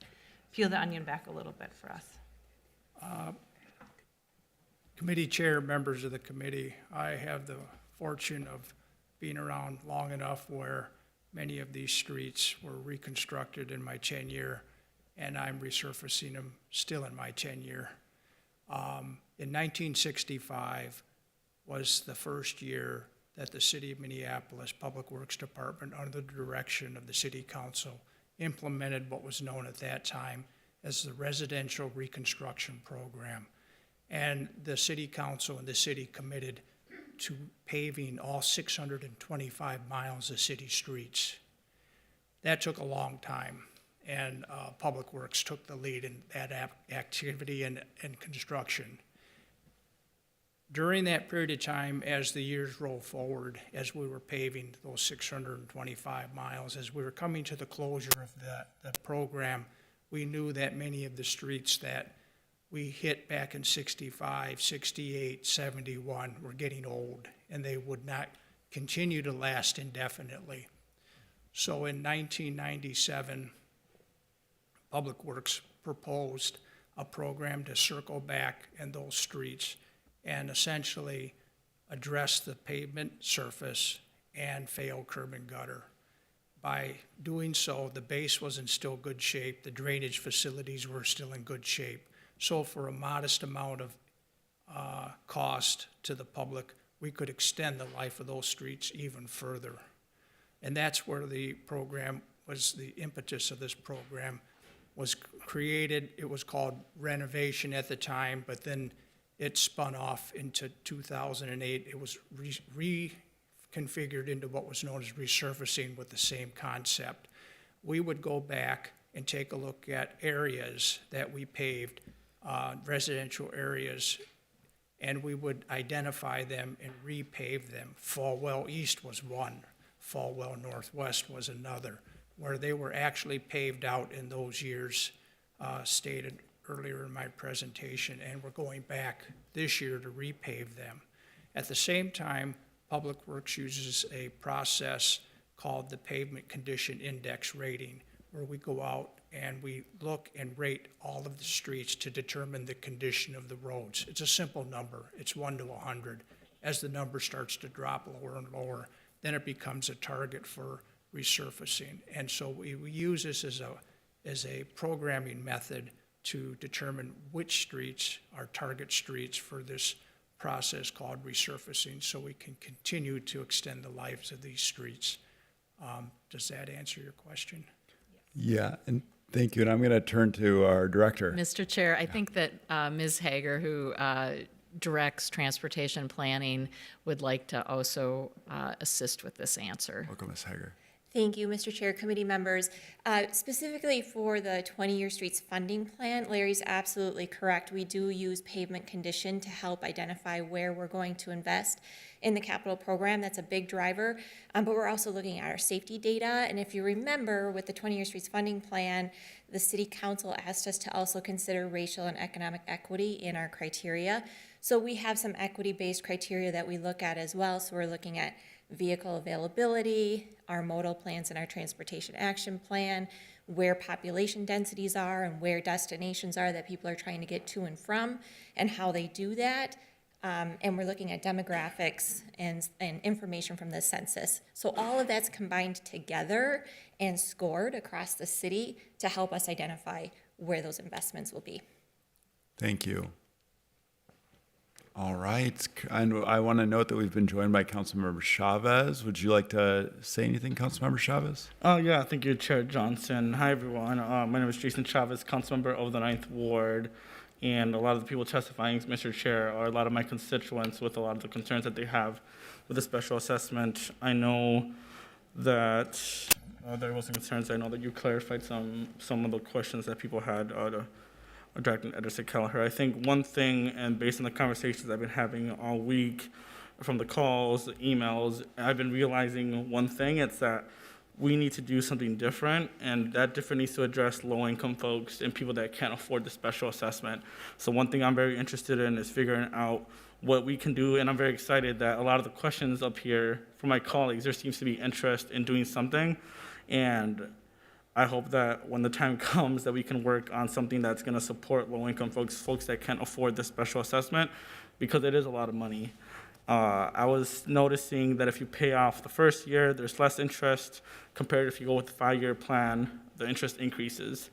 peel the onion back a little bit for us. Committee chair, members of the committee, I have the fortune of being around long enough where many of these streets were reconstructed in my tenure, and I'm resurfacing them still in my tenure. In 1965 was the first year that the City of Minneapolis Public Works Department, under the direction of the City Council, implemented what was known at that time as the Residential Reconstruction Program. And the City Council and the city committed to paving all 625 miles of city streets. That took a long time, and Public Works took the lead in that activity and construction. During that period of time, as the years rolled forward, as we were paving those 625 miles, as we were coming to the closure of the program, we knew that many of the streets that we hit back in 65, 68, 71 were getting old, and they would not continue to last indefinitely. So in 1997, Public Works proposed a program to circle back in those streets and essentially address the pavement surface and failed curb and gutter. By doing so, the base was in still good shape, the drainage facilities were still in good shape. So for a modest amount of cost to the public, we could extend the life of those streets even further. And that's where the program was, the impetus of this program was created. It was called renovation at the time, but then it spun off into 2008. It was reconfigured into what was known as resurfacing with the same concept. We would go back and take a look at areas that we paved, residential areas, and we would identify them and repave them. Falwell East was one, Falwell Northwest was another, where they were actually paved out in those years stated earlier in my presentation, and we're going back this year to repave them. At the same time, Public Works uses a process called the Pavement Condition Index Rating, where we go out and we look and rate all of the streets to determine the condition of the roads. It's a simple number. It's 1 to 100. As the number starts to drop lower and lower, then it becomes a target for resurfacing. And so we use this as a programming method to determine which streets are target streets for this process called resurfacing, so we can continue to extend the lives of these streets. Does that answer your question? Yeah, and thank you. And I'm going to turn to our director. Mr. Chair, I think that Ms. Hager, who directs transportation planning, would like to also assist with this answer. Welcome, Ms. Hager. Thank you, Mr. Chair, committee members. Specifically for the 20-year streets funding plan, Larry's absolutely correct. We do use pavement condition to help identify where we're going to invest in the capital program. That's a big driver, but we're also looking at our safety data. And if you remember, with the 20-year streets funding plan, the city council asked us to also consider racial and economic equity in our criteria. So we have some equity-based criteria that we look at as well. So we're looking at vehicle availability, our modal plans in our transportation action plan, where population densities are and where destinations are that people are trying to get to and from, and how they do that. and we're looking at demographics and information from the census. So all of that's combined together and scored across the city to help us identify where those investments will be. Thank you. All right. And I want to note that we've been joined by Councilmember Chavez. Would you like to say anything, Councilmember Chavez? Yeah, thank you, Chair Johnson. Hi, everyone. My name is Jason Chavez, Councilmember of the 9th Ward. And a lot of the people testifying, Mr. Chair, are a lot of my constituents with a lot of the concerns that they have with the special assessment. I know that there was some concerns. I know that you clarified some of the questions that people had Director Edison Kelleher. I think one thing, and based on the conversations I've been having all week, from the calls, the emails, I've been realizing one thing, it's that we need to do something different, and that different needs to address low-income folks and people that can't afford the special assessment. So one thing I'm very interested in is figuring out what we can do, and I'm very excited that a lot of the questions up here from my colleagues, there seems to be interest in doing something, and I hope that when the time comes that we can work on something that's going to support low-income folks that can't afford the special assessment, because it is a lot of money. I was noticing that if you pay off the first year, there's less interest compared if you go with the 5-year plan, the interest increases.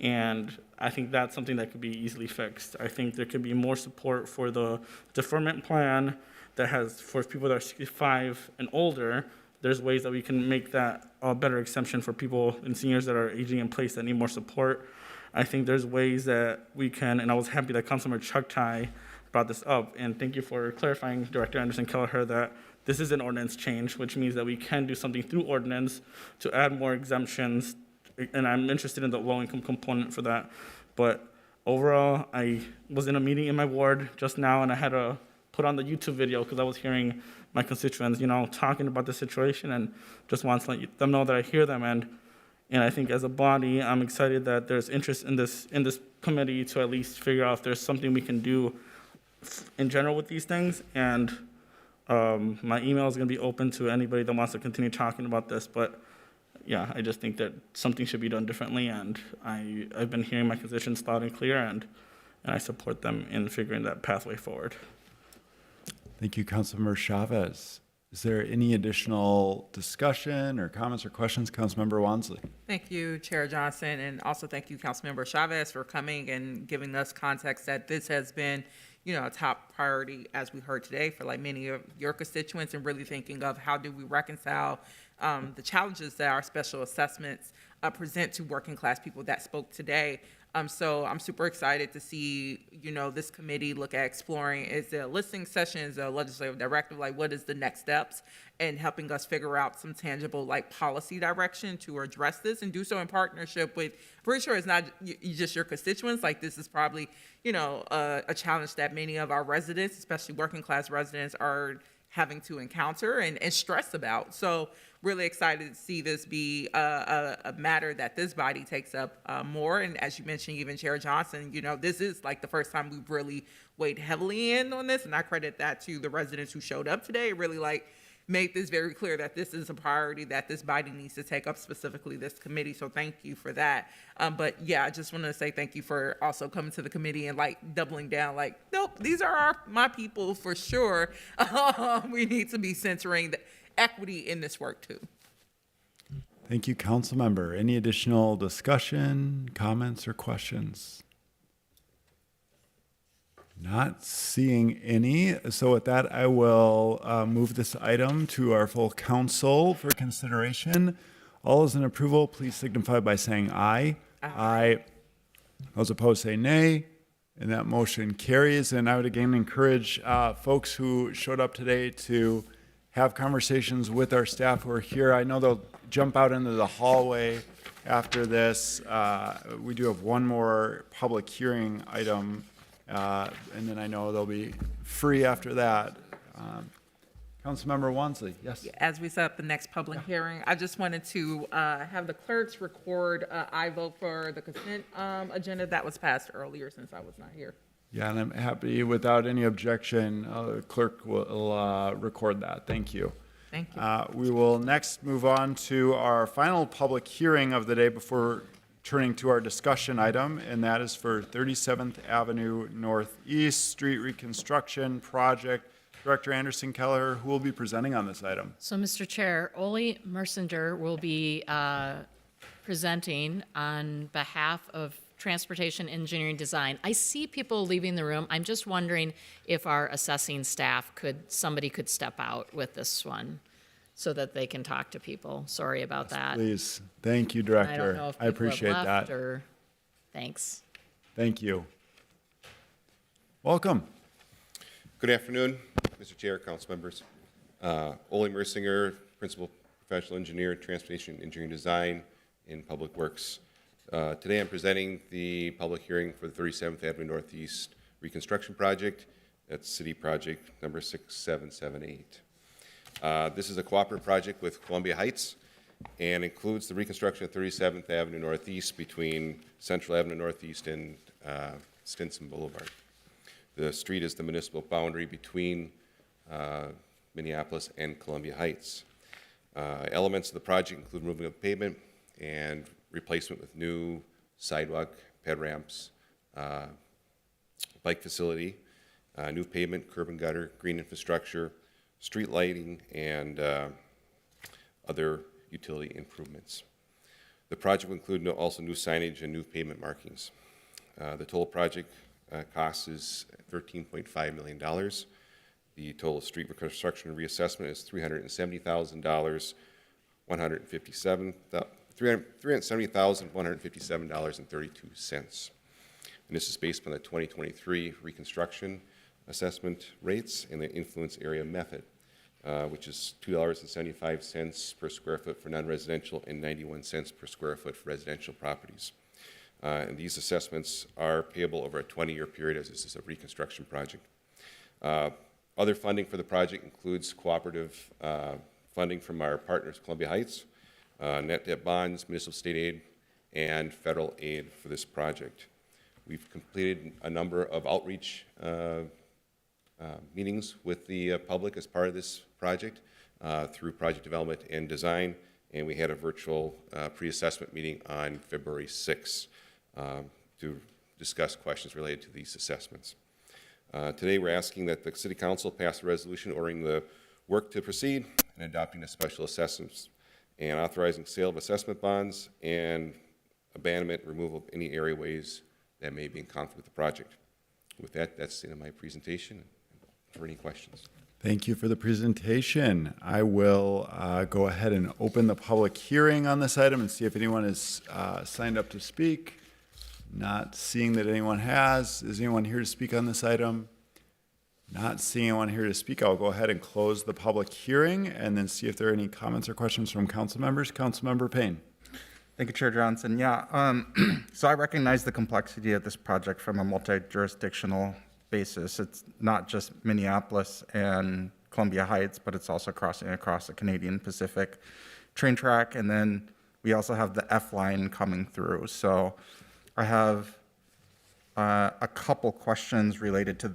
And I think that's something that could be easily fixed. I think there could be more support for the deferment plan that has, for people that are 65 and older, there's ways that we can make that a better exemption for people and seniors that are aging in place that need more support. I think there's ways that we can, and I was happy that Councilmember Chugtai brought this up, and thank you for clarifying, Director Anderson Kelleher, that this is an ordinance change, which means that we can do something through ordinance to add more exemptions, and I'm interested in the low-income component for that. But overall, I was in a meeting in my ward just now, and I had to put on the YouTube video because I was hearing my constituents, talking about the situation, and just want to let them know that I hear them. And I think as a body, I'm excited that there's interest in this committee to at least figure out if there's something we can do in general with these things. And my email is going to be open to anybody that wants to continue talking about this. But yeah, I just think that something should be done differently. And I've been hearing my constituents loud and clear, and I support them in figuring that pathway forward. Thank you, Councilmember Chavez. Is there any additional discussion or comments or questions? Councilmember Wansley. Thank you, Chair Johnson, and also thank you, Councilmember Chavez, for coming and giving us context that this has been, a top priority, as we heard today, for like many of your constituents, and really thinking of how do we reconcile the challenges that our special assessments present to working class people that spoke today. So I'm super excited to see, this committee look at exploring, is it a listening session, is it a legislative directive, like what is the next steps, and helping us figure out some tangible policy direction to address this, and do so in partnership with, pretty sure it's not just your constituents, this is probably, a challenge that many of our residents, especially working class residents, are having to encounter and stress about. So really excited to see this be a matter that this body takes up more. And as you mentioned, even Chair Johnson, this is the first time we've really weighed heavily in on this. And I credit that to the residents who showed up today, really made this very clear that this is a priority that this body needs to take up, specifically this committee. So thank you for that. But yeah, I just want to say thank you for also coming to the committee and doubling down, nope, these are my people for sure. We need to be centering the equity in this work too. Thank you, Councilmember. Any additional discussion, comments, or questions? Not seeing any. So with that, I will move this item to our full council for consideration. All those in approval, please signify by saying aye. Aye. Those opposed say nay. And that motion carries. And I would again encourage folks who showed up today to have conversations with our staff who are here. I know they'll jump out into the hallway after this. We do have one more public hearing item. And then I know they'll be free after that. Councilmember Wansley, yes. As we set up the next public hearing, I just wanted to have the clerks record I vote for the consent agenda that was passed earlier since I was not here. Yeah, and I'm happy, without any objection, the clerk will record that. Thank you. Thank you. We will next move on to our final public hearing of the day before turning to our discussion item, and that is for 37th Avenue Northeast Street Reconstruction Project. Director Anderson Keller, who will be presenting on this item? So, Mr. Chair, Ole Mercinger will be presenting on behalf of Transportation Engineering Design. I see people leaving the room. I'm just wondering if our assessing staff somebody could step out with this one so that they can talk to people. Sorry about that. Please. Thank you, I Director. don't know if I people appreciate have that. left or, thanks. Thank you. Welcome. Good afternoon, Mr. Chair, council members. Ole Mercinger, Principal Professional Engineer, Transportation Engineering Design in Public Works. Today I'm presenting the public hearing for the 37th Avenue Northeast Reconstruction Project. That's City Project number 6778. This is a cooperative project with Columbia Heights and includes the reconstruction of 37th Avenue Northeast between Central Avenue Northeast and Stinson Boulevard. The street is the municipal boundary between Minneapolis and Columbia Heights. Elements of the project include removing of pavement and replacement with new sidewalk, ped ramps, bike facility, new pavement, curb and gutter, green infrastructure, street lighting, and other utility improvements. The project will include also new signage and new pavement markings. The total project cost is $13.5 million. The total street reconstruction and reassessment is $370,157. $370,157.32. And this is based on the 2023 reconstruction assessment rates and the influence area method, which is $2.75 per square foot for non-residential and 91 cents per square foot for residential properties. And these assessments are payable over a 20-year period, as this is a reconstruction project. Other funding for the project includes cooperative funding from our partners, Columbia Heights, net debt bonds, municipal state aid, and federal aid for this project. We've completed a number of outreach meetings with the public as part of this project through project development and design, and we had a virtual pre-assessment meeting on February 6th to discuss questions related to these assessments. Today we're asking that the City Council pass a resolution ordering the work to proceed and adopting the special assessments and authorizing sale of assessment bonds and abandonment, removal of any areaways that may be in conflict with the project. With that, that's the end of my presentation. For any questions. Thank you for the presentation. I will go ahead and open the public hearing on this item and see if anyone is signed up to speak. Not seeing that anyone has. Is anyone here to speak on this item? Not seeing anyone here to speak, I'll go ahead and close the public hearing and then see if there are any comments or questions from council members. Councilmember Payne. Thank you, Chair Johnson. Yeah, so I recognize the complexity of this project from a multi-jurisdictional basis. It's not just Minneapolis and Columbia Heights, but it's also crossing across the Canadian Pacific train track. And then we also have the F line coming through. So I have a couple questions related to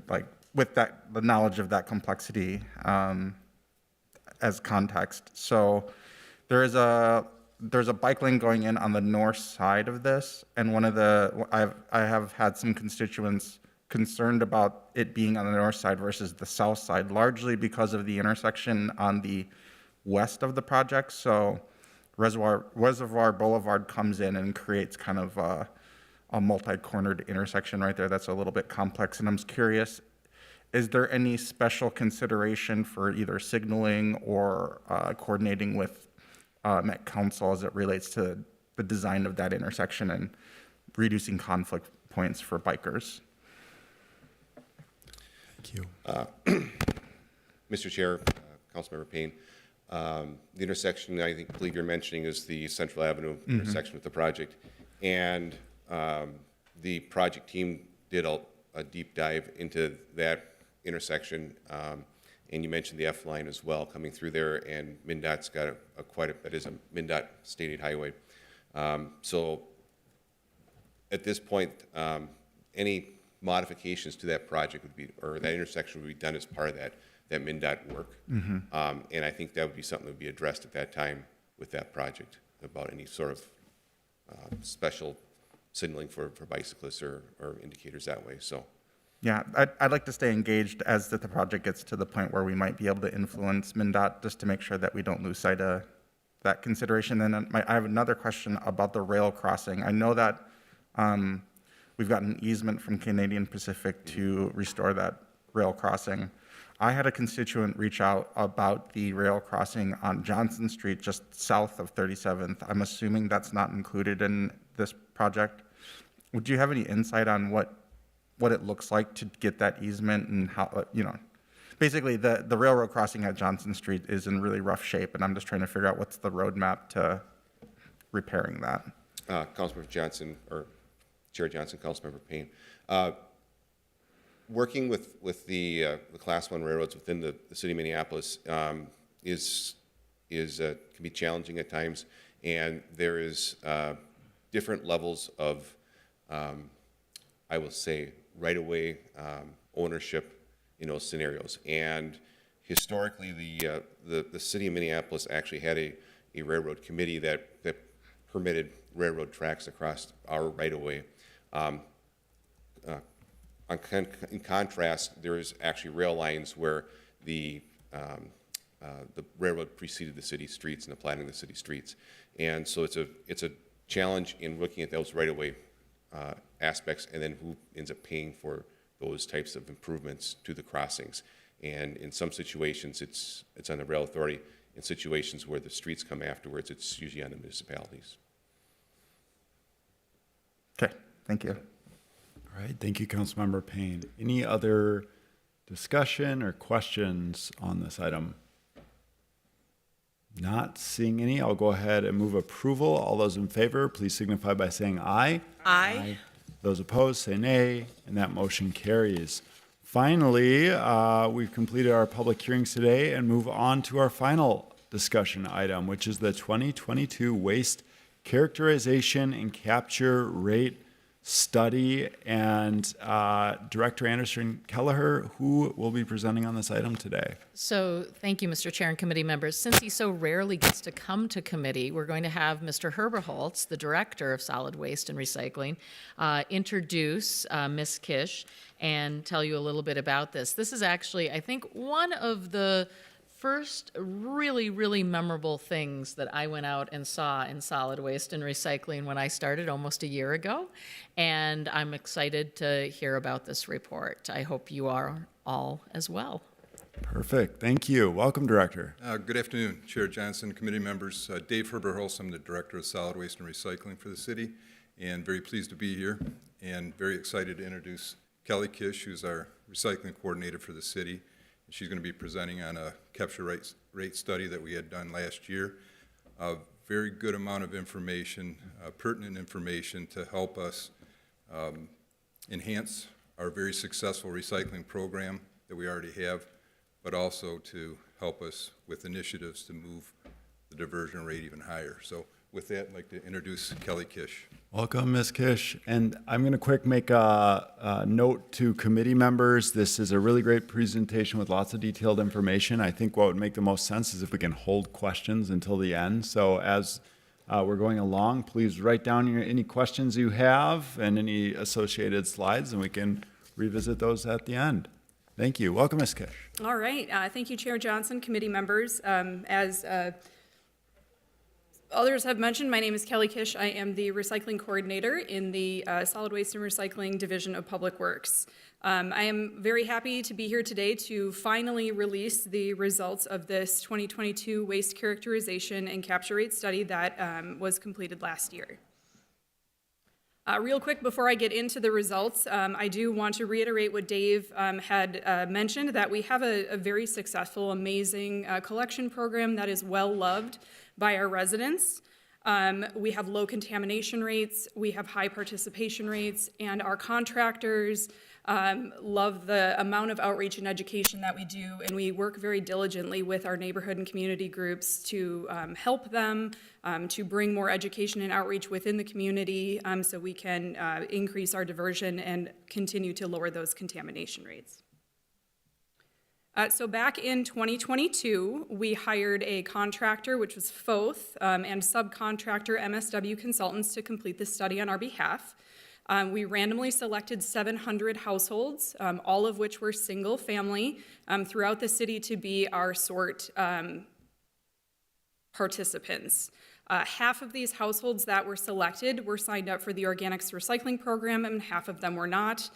with the knowledge of that complexity as context. So there's a bike lane going in on the north side of this, and I have had some constituents concerned about it being on the north side versus the south side, largely because of the intersection on the west of the project. So Reservoir Boulevard comes in and creates kind of a multi-cornered intersection right there that's a little bit complex. And I'm curious, is there any special consideration for either signaling or coordinating with Met Council as it relates to the design of that intersection and reducing conflict points for bikers? Thank you. Mr. Chair, Councilmember Payne, the intersection I believe you're mentioning is the Central Avenue intersection with the project. And the project team did a deep dive into that intersection, and you mentioned the F line as well coming through there, and MnDOT's got quite a bit, is a MnDOT stated highway. So at this point, any modifications to that project would be, or that intersection would be done as part of that MnDOT work. And I think that would be something that would be addressed at that time with that project about any sort of special signaling for bicyclists or indicators that way, so. Yeah, I'd like to stay engaged as the project gets to the point where we might be able to influence MnDOT just to make sure that we don't lose sight of that consideration. Then I have another question about the rail crossing. I know that we've got an easement from Canadian Pacific to restore that rail crossing. I had a constituent reach out about the rail crossing on Johnson Street, just south of 37th. I'm assuming that's not included in this project. Would you have any insight on what it looks like to get that easement and how, basically the railroad crossing at Johnson Street is in really rough shape, and I'm just trying to figure out what's the roadmap to repairing that. Councilmember Johnson, or Chair Johnson, Councilmember Payne. Working with the Class 1 railroads within the city of Minneapolis can be challenging at times, and there is different levels of, I will say, right-of-way ownership in those scenarios. And historically, the city of Minneapolis actually had a railroad committee that permitted railroad tracks across our right-of-way. In contrast, there is actually rail lines where the railroad preceded the city streets and the planning of the city streets, and so it's a challenge in looking at those right-of-way aspects, and then who ends up paying for those types of improvements to the crossings. And in some situations, it's on the rail authority. In situations where the streets come afterwards, it's usually on the municipalities. Okay, thank you. All right, thank you, Councilmember Payne. Any other discussion or questions on this item? Not seeing any, I'll go ahead and move approval. All those in favor, please signify by saying aye. Aye. Those opposed, say nay, and that motion carries. Finally, we've completed our public hearings today and move on to our final discussion item, which is the 2022 Waste Characterization and Capture Rate Study. And Director Anderson Kelleher, who will be presenting on this item today? So thank you, Mr. Chair and committee members. Since he so rarely gets to come to committee, we're going to have Mr. Herberholz, the Director of Solid Waste and Recycling, introduce Ms. Kish and tell you a little bit about this. This is actually, I think, one of the first really, really memorable things that I went out and saw in solid waste and recycling when I started almost a year ago. And I'm excited to hear about this report. I hope you are all as well. Perfect. Thank you. Welcome, Director. Good afternoon, Chair Johnson, committee members. Dave Herberholz, I'm the Director of Solid Waste and Recycling for the city, and very pleased to be here and very excited to introduce Kelly Kish, who's our recycling coordinator for the city. She's going to be presenting on a capture rate study that we had done last year. A very good amount of information, pertinent information to help us enhance our very successful recycling program that we already have, but also to help us with initiatives to move the diversion rate even higher. So with that, I'd like to introduce Kelly Kish. Welcome, Ms. Kish. And I'm going to quick make a note to committee members. This is a really great presentation with lots of detailed information. I think what would make the most sense is if we can hold questions until the end. So as we're going along, please write down any questions you have and any associated slides, and we can revisit those at the end. Thank you. Welcome, Ms. Kish. All right. Thank you, Chair Johnson, committee members. As others have mentioned, my name is Kelly Kish. I am the recycling coordinator in the Solid Waste and Recycling Division of Public Works. I am very happy to be here today to finally release the results of this 2022 waste characterization and capture rate study that was completed last year. Real quick, before I get into the results, I do want to reiterate what Dave had mentioned, that we have a very successful, amazing collection program that is well loved by our residents. We have low contamination rates, we have high participation rates, and our contractors love the amount of outreach and education that we do, and we work very diligently with our neighborhood and community groups to help them, to bring more education and outreach within the community so we can increase our diversion and continue to lower those contamination rates. So back in 2022, we hired a contractor, which was Foth, and subcontractor MSW Consultants to complete the study on our behalf. We randomly selected 700 households, all of which were single family, throughout the city to be our sort participants. Half of these households that were selected were signed up for the organics recycling program, and half of them were not.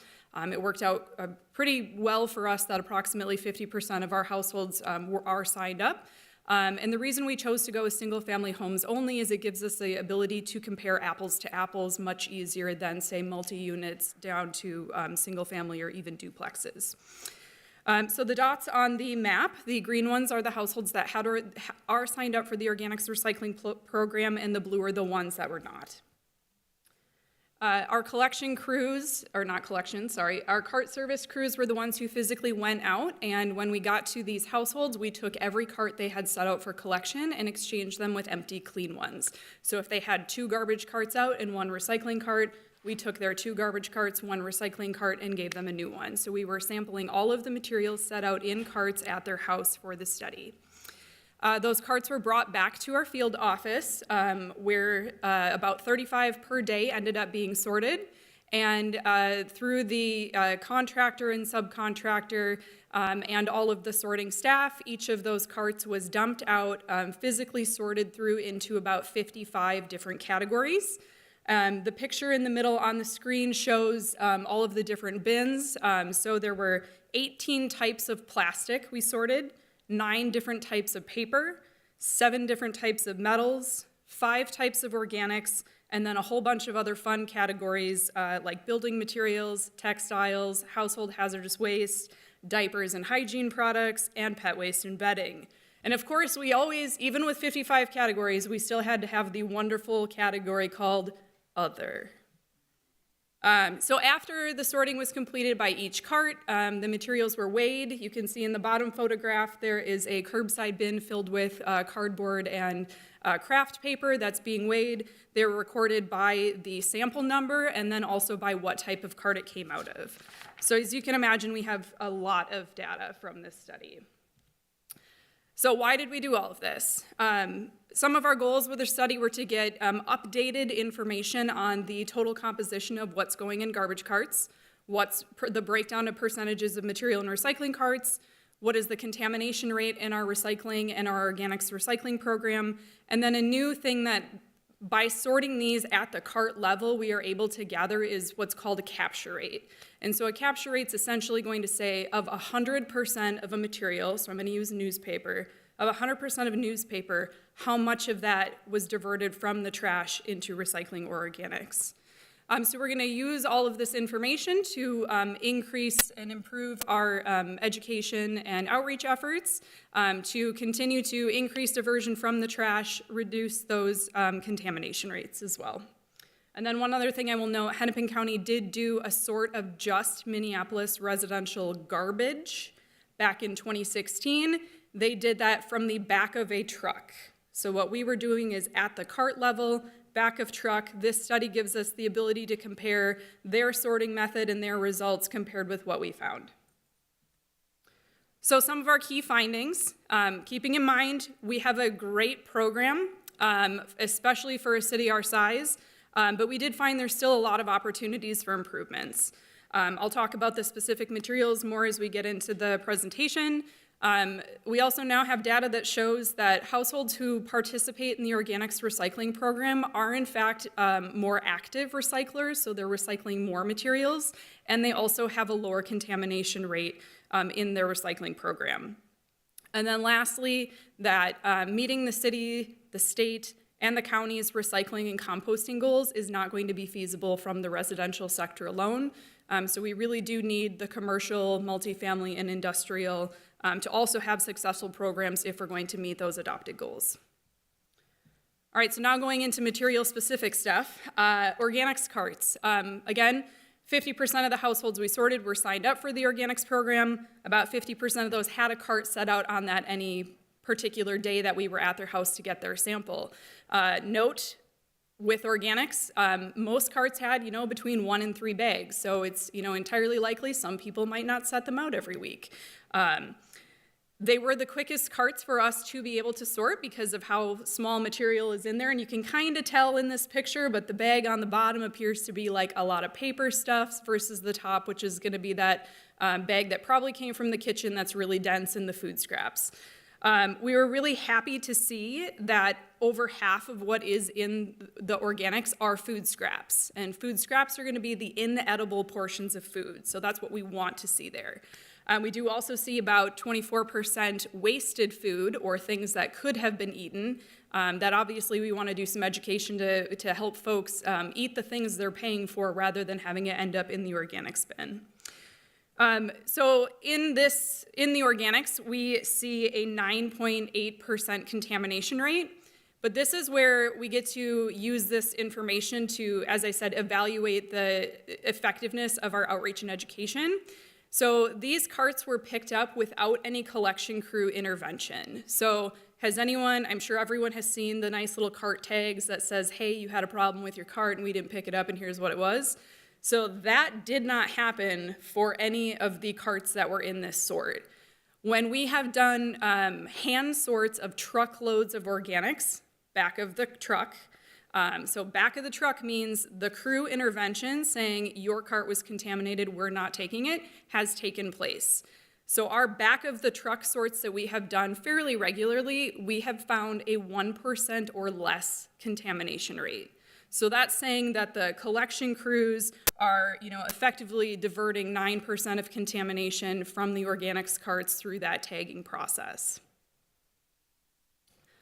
It worked out pretty well for us that approximately 50% of our households are signed up. And the reason we chose to go with single-family homes only is it gives us the ability to compare apples to apples much easier than, say, multi-units down to single-family or even duplexes. So the dots on the map, the green ones are the households that are signed up for the organics recycling program, and the blue are the ones that were not. Our collection crews, or not collection, sorry, our cart service crews were the ones who physically went out, and when we got to these households, we took every cart they had set out for collection and exchanged them with empty, clean ones. So if they had 2 garbage carts out and 1 recycling cart, we took their 2 garbage carts, 1 recycling cart, and gave them a new one. So we were sampling all of the materials set out in carts at their house for the study. Those carts were brought back to our field office, where about 35 per day ended up being sorted. And through the contractor and subcontractor and all of the sorting staff, each of those carts was dumped out, physically sorted through into about 55 different categories. The picture in the middle on the screen shows all of the different bins. So there were 18 types of plastic we sorted, 9 different types of paper, 7 different types of metals, 5 types of organics, and then a whole bunch of other fun categories like building materials, textiles, household hazardous waste, diapers and hygiene products, and pet waste and bedding. And of course, we always, even with 55 categories, we still had to have the wonderful category called Other. So after the sorting was completed by each cart, the materials were weighed. You can see in the bottom photograph there is a curbside bin filled with cardboard and craft paper that's being weighed. They're recorded by the sample number and then also by what type of cart it came out of. So as you can imagine, we have a lot of data from this study. So why did we do all of this? Some of our goals with the study were to get updated information on the total composition of what's going in garbage carts, what's the breakdown of percentages of material in recycling carts, what is the contamination rate in our recycling and our organics recycling program, and then a new thing that by sorting these at the cart level, we are able to gather is what's called a capture rate. And so a capture rate is essentially going to say of 100% of a material, so I'm going to use newspaper, of 100% of newspaper, how much of that was diverted from the trash into recycling or organics. So we're going to use all of this information to increase and improve our education and outreach efforts to continue to increase diversion from the trash, reduce those contamination rates as well. And then one other thing I will note, Hennepin County did do a sort of just Minneapolis residential garbage back in 2016. They did that from the back of a truck. So what we were doing is at the cart level, back of truck. This study gives us the ability to compare their sorting method and their results compared with what we found. So some of our key findings, keeping in mind we have a great program, especially for a city our size, but we did find there's still a lot of opportunities for improvements. I'll talk about the specific materials more as we get into the presentation. We also now have data that shows that households who participate in the organics recycling program are in fact more active recyclers, so they're recycling more materials, and they also have a lower contamination rate in their recycling program. And then lastly, that meeting the city, the state, and the county's recycling and composting goals is not going to be feasible from the residential sector alone. So we really do need the commercial, multifamily, and industrial to also have successful programs if we're going to meet those adopted goals. All right, so now going into material-specific stuff. Organics carts. Again, 50% of the households we sorted were signed up for the organics program. About 50% of those had a cart set out on that any particular day that we were at their house to get their sample. Note, with organics, most carts had, between 1 and 3 bags. So it's, entirely likely some people might not set them out every week. They were the quickest carts for us to be able to sort because of how small material is in there. And you can kind of tell in this picture, but the bag on the bottom appears to be like a lot of paper stuff versus the top, which is going to be that bag that probably came from the kitchen that's really dense in the food scraps. We were really happy to see that over half of what is in the organics are food scraps. And food scraps are going to be the inedible portions of food. So that's what we want to see there. We do also see about 24% wasted food or things that could have been eaten. That obviously we want to do some education to help folks eat the things they're paying for rather than having it end up in the organics bin. So in the organics, we see a 9.8% contamination rate. But this is where we get to use this information to, as I said, evaluate the effectiveness of our outreach and education. So these carts were picked up without any collection crew intervention. So has anyone, I'm sure everyone has seen the nice little cart tags that says, hey, you had a problem with your cart and we didn't pick it up and here's what it was. So that did not happen for any of the carts that were in this sort. When we have done hand sorts of truckloads of organics, back of the truck, so back of the truck means the crew intervention saying your cart was contaminated, we're not taking it, has taken place. So our back of the truck sorts that we have done fairly regularly, we have found a 1% or less contamination rate. So that's saying that the collection crews are, effectively diverting 9% of contamination from the organics carts through that tagging process.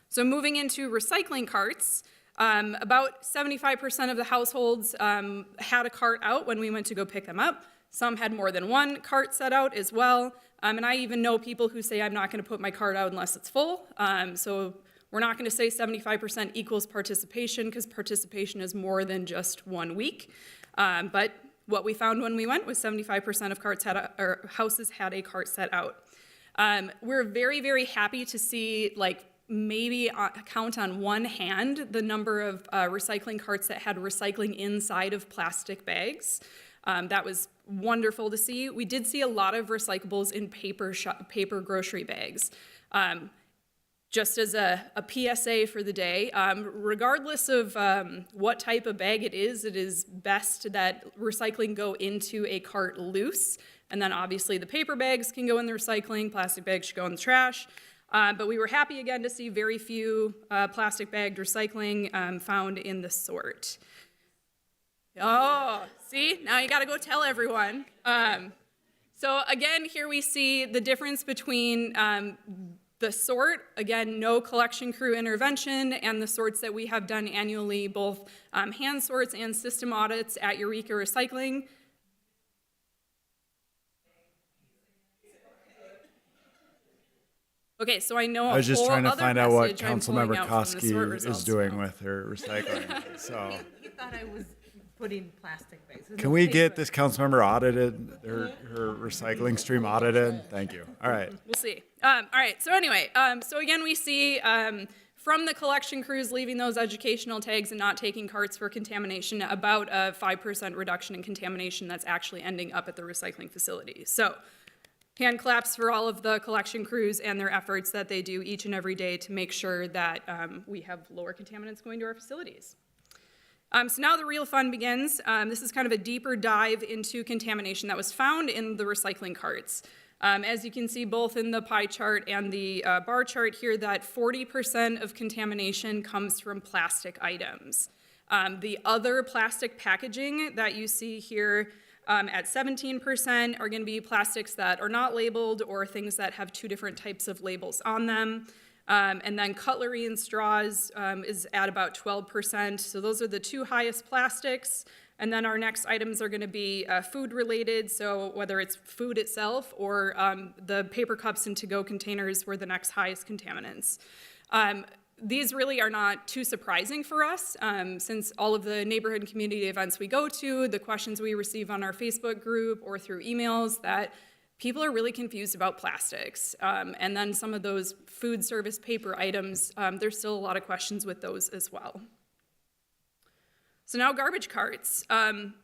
So moving into recycling carts, about 75% of the households had a cart out when we went to go pick them up. Some had more than one cart set out as well. And I even know people who say, I'm not going to put my cart out unless it's full. So we're not going to say 75% equals participation because participation is more than just 1 week. But what we found when we went was 75% of houses had a cart set out. We're very, very happy to see, maybe count on one hand the number of recycling carts that had recycling inside of plastic bags. That was wonderful to see. We did see a lot of recyclables in paper grocery bags. Just as a PSA for the day, regardless of what type of bag it is best that recycling go into a cart loose. And then obviously the paper bags can go in the recycling, plastic bags should go in the trash. But we were happy again to see very few plastic bagged recycling found in the sort. Oh, see, now you gotta go tell everyone. So again, here we see the difference between the sort, again, no collection crew intervention, and the sorts that we have done annually, both hand sorts and system audits at Eureka Recycling. Okay, so I know I was just trying to find out what I'm pulling Councilmember out from the sort Koski results. is doing with her recycling, so. You thought I was putting plastic bags. Can we get this Councilmember audited, her recycling stream audited? Thank you. All right. We'll see. All right, so anyway, so again, we see from the collection crews leaving those educational tags and not taking carts for contamination, about a 5% reduction in contamination that's actually ending up at the recycling facility. So hand claps for all of the collection crews and their efforts that they do each and every day to make sure that we have lower contaminants going to our facilities. So now the real fun begins. This is kind of a deeper dive into contamination that was found in the recycling carts. As you can see both in the pie chart and the bar chart here, that 40% of contamination comes from plastic items. The other plastic packaging that you see here at 17% are going to be plastics that are not labeled or things that have two different types of labels on them. And then cutlery and straws is at about 12%. So those are the two highest plastics. And then our next items are going to be food related. So whether it's food itself or the paper cups and to-go containers were the next highest contaminants. These really are not too surprising for us since all of the neighborhood and community events we go to, the questions we receive on our Facebook group or through emails, that people are really confused about plastics. And then some of those food service paper items, there's still a lot of questions with those as well. So now garbage carts.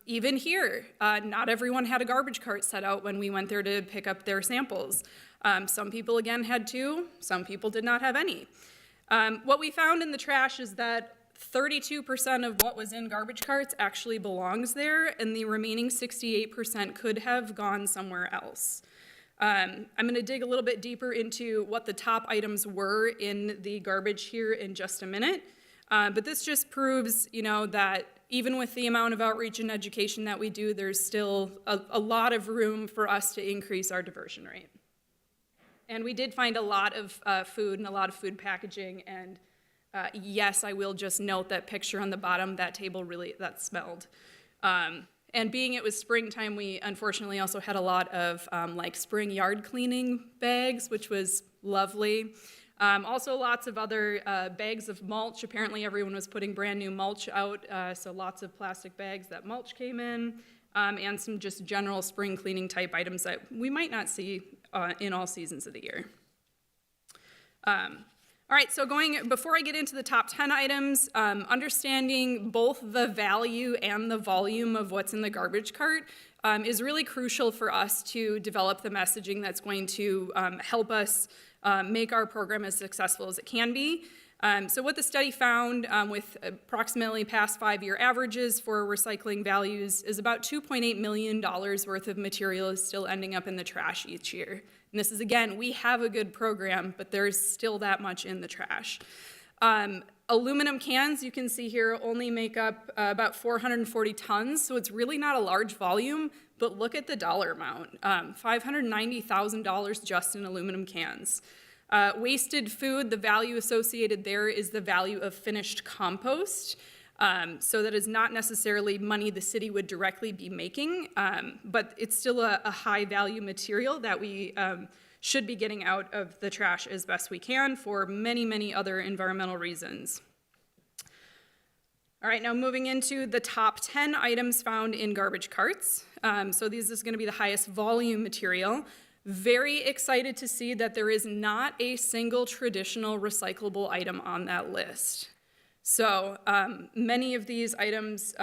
Even here, not everyone had a garbage cart set out when we went there to pick up their samples. Some people, again, had two. Some people did not have any. What we found in the trash is that 32% of what was in garbage carts actually belongs there, and the remaining 68% could have gone somewhere else. I'm going to dig a little bit deeper into what the top items were in the garbage here in just a minute. But this just proves, that even with the amount of outreach and education that we do, there's still a lot of room for us to increase our diversion rate. And we did find a lot of food and a lot of food packaging. And yes, I will just note that picture on the bottom, that table that smelled. And being it was springtime, we unfortunately also had a lot of spring yard cleaning bags, which was lovely. Also lots of other bags of mulch. Apparently everyone was putting brand new mulch out, so lots of plastic bags that mulch came in, and some just general spring cleaning type items that we might not see in all seasons of the year. All right, so before I get into the top 10 items, understanding both the value and the volume of what's in the garbage cart is really crucial for us to develop the messaging that's going to help us make our program as successful as it can be. So what the study found with approximately past 5-year averages for recycling values is about $2.8 million worth of material is still ending up in the trash each year. And this is, again, we have a good program, but there's still that much in the trash. Aluminum cans, you can see here, only make up about 440 tons, so it's really not a large volume, but look at the dollar amount, $590,000 just in aluminum cans. Wasted food, the value associated there is the value of finished compost. So that is not necessarily money the city would directly be making, but it's still a high value material that we should be getting out of the trash as best we can for many, many other environmental reasons. All right, now moving into the top 10 items found in garbage carts. So this is going to be the highest volume material. Very excited to see that there is not a single traditional recyclable item on that list. So many of these items,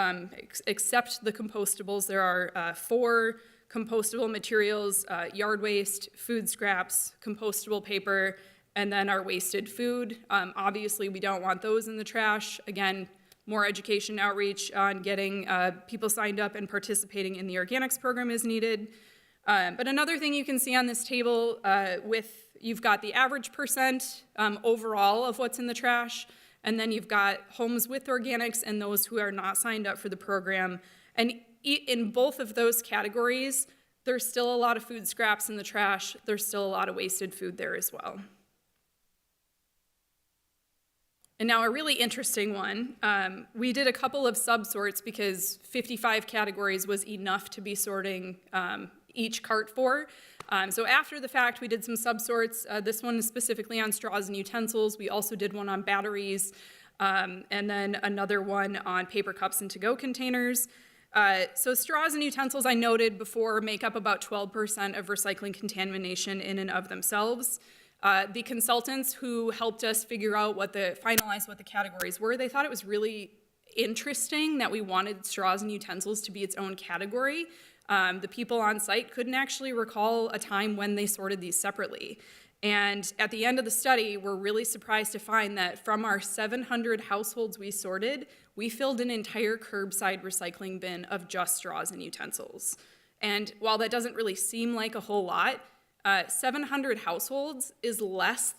except the compostables, there are 4 compostable materials: yard waste, food scraps, compostable paper, and then our wasted food. Obviously, we don't want those in the trash. Again, more education outreach on getting people signed up and participating in the organics program is needed. But another thing you can see on this table, you've got the average percent overall of what's in the trash, and then you've got homes with organics and those who are not signed up for the program. And in both of those categories, there's still a lot of food scraps in the trash. There's still a lot of wasted food there as well. And now a really interesting one. We did a couple of subsorts because 55 categories was enough to be sorting each cart for. So after the fact, we did some subsorts. This one is specifically on straws and utensils. We also did one on batteries, and then another one on paper cups and to-go containers. So straws and utensils, I noted before, make up about 12% of recycling contamination in and of themselves. The consultants who helped us figure out finalize what the categories were, they thought it was really interesting that we wanted straws and utensils to be its own category. The people on site couldn't actually recall a time when they sorted these separately. And at the end of the study, we're really surprised to find that from our 700 households we sorted, we filled an entire curbside recycling bin of just straws and utensils. And while that doesn't really seem like a whole lot, 700 households is less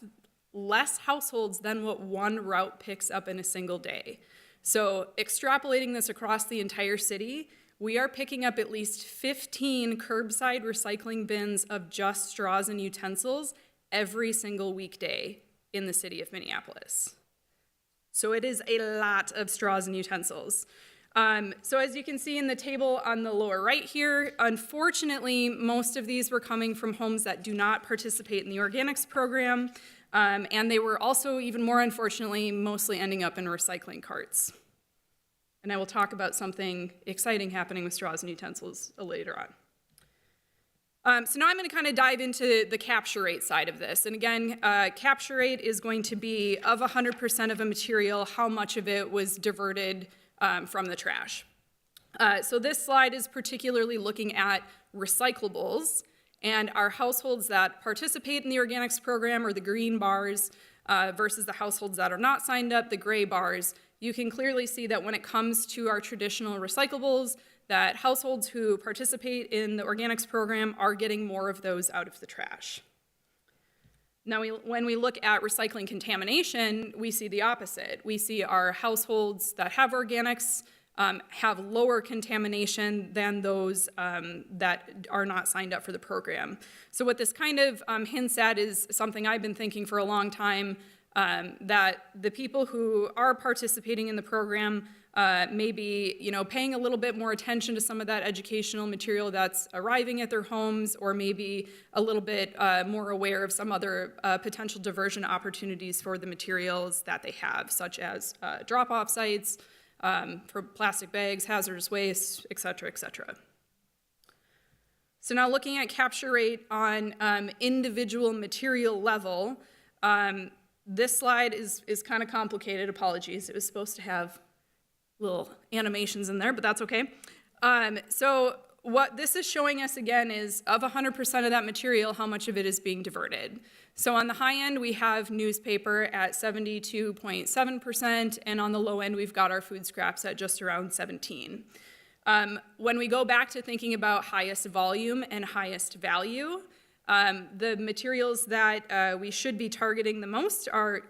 households than what one route picks up in a single day. So extrapolating this across the entire city, we are picking up at least 15 curbside recycling bins of just straws and utensils every single weekday in the city of Minneapolis. So it is a lot of straws and utensils. So as you can see in the table on the lower right here, unfortunately, most of these were coming from homes that do not participate in the organics program, and they were also, even more unfortunately, mostly ending up in recycling carts. And I will talk about something exciting happening with straws and utensils later on. So now I'm going to kind of dive into the capture rate side of this. And again, capture rate is going to be of 100% of a material, how much of it was diverted from the trash. So this slide is particularly looking at recyclables, and our households that participate in the organics program are the green bars versus the households that are not signed up, the gray bars. You can clearly see that when it comes to our traditional recyclables, that households who participate in the organics program are getting more of those out of the trash. Now, when we look at recycling contamination, we see the opposite. We see our households that have organics have lower contamination than those that are not signed up for the program. So what this kind of hints at is something I've been thinking for a long time, that the people who are participating in the program may be, paying a little bit more attention to some of that educational material that's arriving at their homes, or maybe a little bit more aware of some other potential diversion opportunities for the materials that they have, such as drop-off sites, for plastic bags, hazardous waste, et cetera, et cetera. So now looking at capture rate on individual material level, this slide is kind of complicated, apologies. It was supposed to have little animations in there, but that's okay. So what this is showing us again is of 100% of that material, how much of it is being diverted. So on the high end, we have newspaper at 72.7%, and on the low end, we've got our food scraps at just around 17. When we go back to thinking about highest volume and highest value, the materials that we should be targeting the most are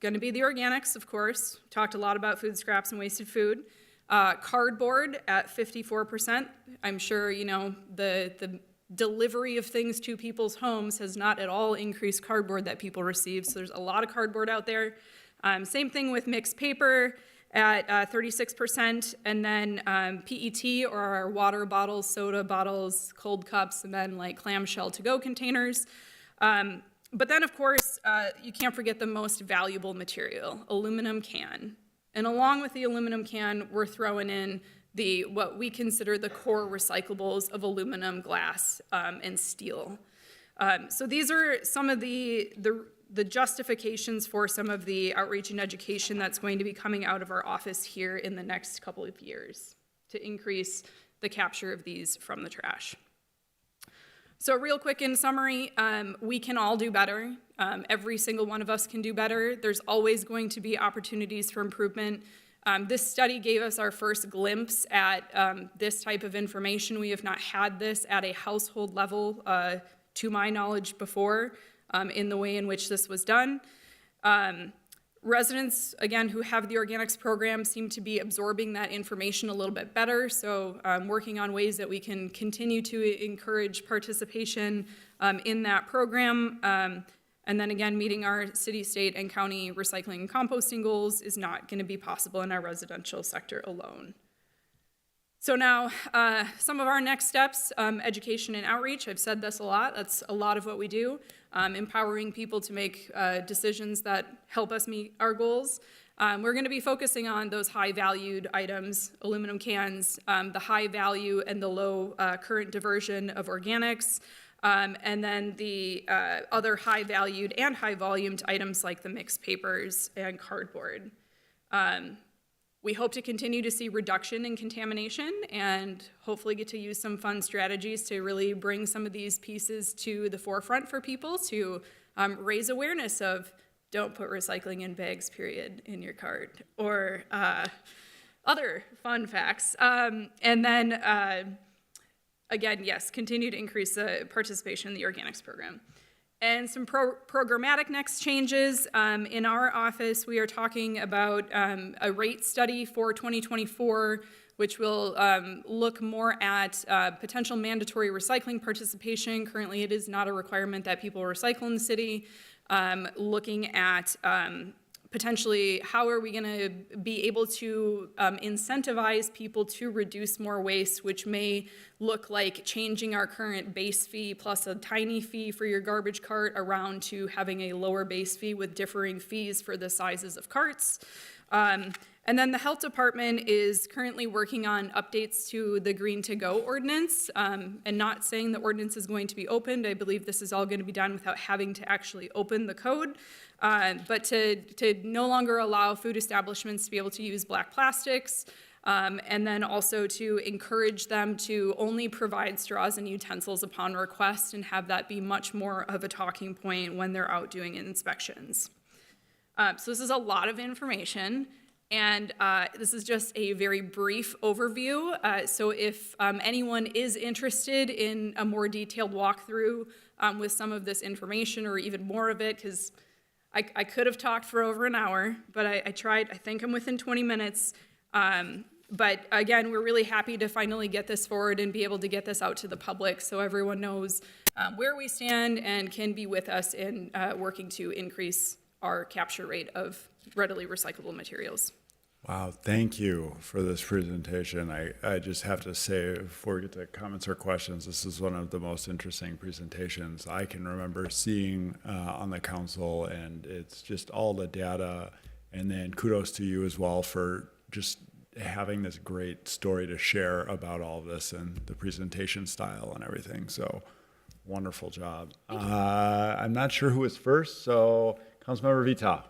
going to be the organics, of course. We talked a lot about food scraps and wasted food. Cardboard at 54%. I'm sure, the delivery of things to people's homes has not at all increased cardboard that people receive, so there's a lot of cardboard out there. Same thing with mixed paper at 36%, and then PET, or our water bottles, soda bottles, cold cups, and then like clamshell to-go containers. But then, of course, you can't forget the most valuable material, aluminum can. And along with the aluminum can, we're throwing in what we consider the core recyclables of aluminum, glass, and steel. So these are some of the justifications for some of the outreach and education that's going to be coming out of our office here in the next couple of years to increase the capture of these from the trash. So real quick in summary, we can all do better. Every single one of us can do better. There's always going to be opportunities for improvement. This study gave us our first glimpse at this type of information. We have not had this at a household level, to my knowledge, before, in the way in which this was done. Residents, again, who have the organics program seem to be absorbing that information a little bit better, so working on ways that we can continue to encourage participation in that program. And then again, meeting our city, state, and county recycling and composting goals is not going to be possible in our residential sector alone. So now, some of our next steps, education and outreach. I've said this a lot. That's a lot of what we do. Empowering people to make decisions that help us meet our goals. We're going to be focusing on those high-valued items, aluminum cans, the high value and the low current diversion of organics, and then the other high-valued and high-volumed items like the mixed papers and cardboard. We hope to continue to see reduction in contamination and hopefully get to use some fun strategies to really bring some of these pieces to the forefront for people to raise awareness of don't put recycling in bags, period, in your cart, or other fun facts. And then, again, yes, continue to increase the participation in the organics program. And some programmatic next changes. In our office, we are talking about a rate study for 2024, which will look more at potential mandatory recycling participation. Currently, it is not a requirement that people recycle in the city. Looking at potentially how are we going to be able to incentivize people to reduce more waste, which may look like changing our current base fee plus a tiny fee for your garbage cart around to having a lower base fee with differing fees for the sizes of carts. And then the health department is currently working on updates to the Green to Go ordinance, and not saying the ordinance is going to be opened. I believe this is all going to be done without having to actually open the code, but to no longer allow food establishments to be able to use black plastics, And then also to encourage them to only provide straws and utensils upon request and have that be much more of a talking point when they're out doing inspections. So this is a lot of information, and this is just a very brief overview. So if anyone is interested in a more detailed walkthrough with some of this information or even more of it, because I could have talked for over an hour, but I tried. I think I'm within 20 minutes. But again, we're really happy to finally get this forward and be able to get this out to the public so everyone knows where we stand and can be with us in working to increase our capture rate of readily recyclable materials. Wow, thank you for this presentation. I just have to say, before we get to comments or questions, this is one of the most interesting presentations I can remember seeing on the council, and it's just all the data. And then kudos to you as well for just having this great story to share about all of this and the presentation style and everything. So wonderful job. I'm not sure who was first, so Councilmember Vita.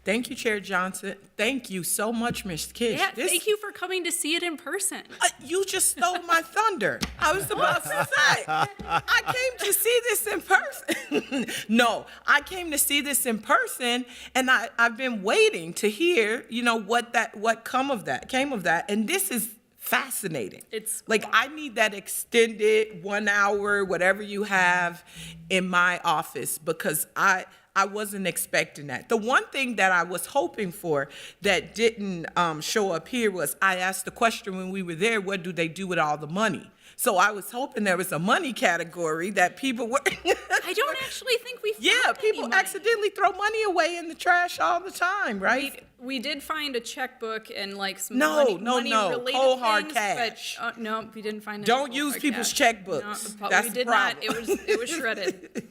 Thank you, Chair Johnson. Thank you so much, Ms. Kish. Yeah, thank you for coming to see it in person. You just stole my thunder. I was about to say, I came to see this in person. No, I came to see this in person, and I've been waiting to hear, what came of that. And this is fascinating. It's like, I need that extended 1 hour, whatever you have in my office, because I wasn't expecting that. The one thing that I was hoping for that didn't show up here was I asked the question when we were there, what do they do with all the money? So I was hoping there was a money category that people were. I don't actually think we found Yeah, people any money. accidentally throw money away in the trash all the time, right? We did find a checkbook and like some No, money-related cold hard things, cash. But no, we didn't find any Don't cold use hard people's cash. checkbooks. No, That's we the did not. problem. It was shredded.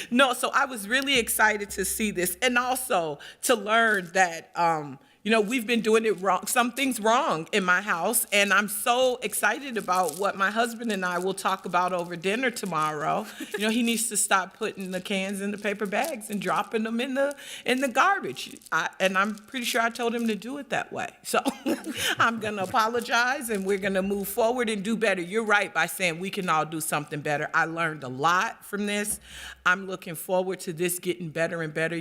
No, so I was really excited to see this, and also to learn that we've been doing it wrong. Something's wrong in my house, and I'm so excited about what my husband and I will talk about over dinner tomorrow. He needs to stop putting the cans in the paper bags and dropping them in the garbage. And I'm pretty sure I told him to do it that way. So I'm gonna apologize, and we're gonna move forward and do better. You're right by saying we can all do something better. I learned a lot from this. I'm looking forward to this getting better and better.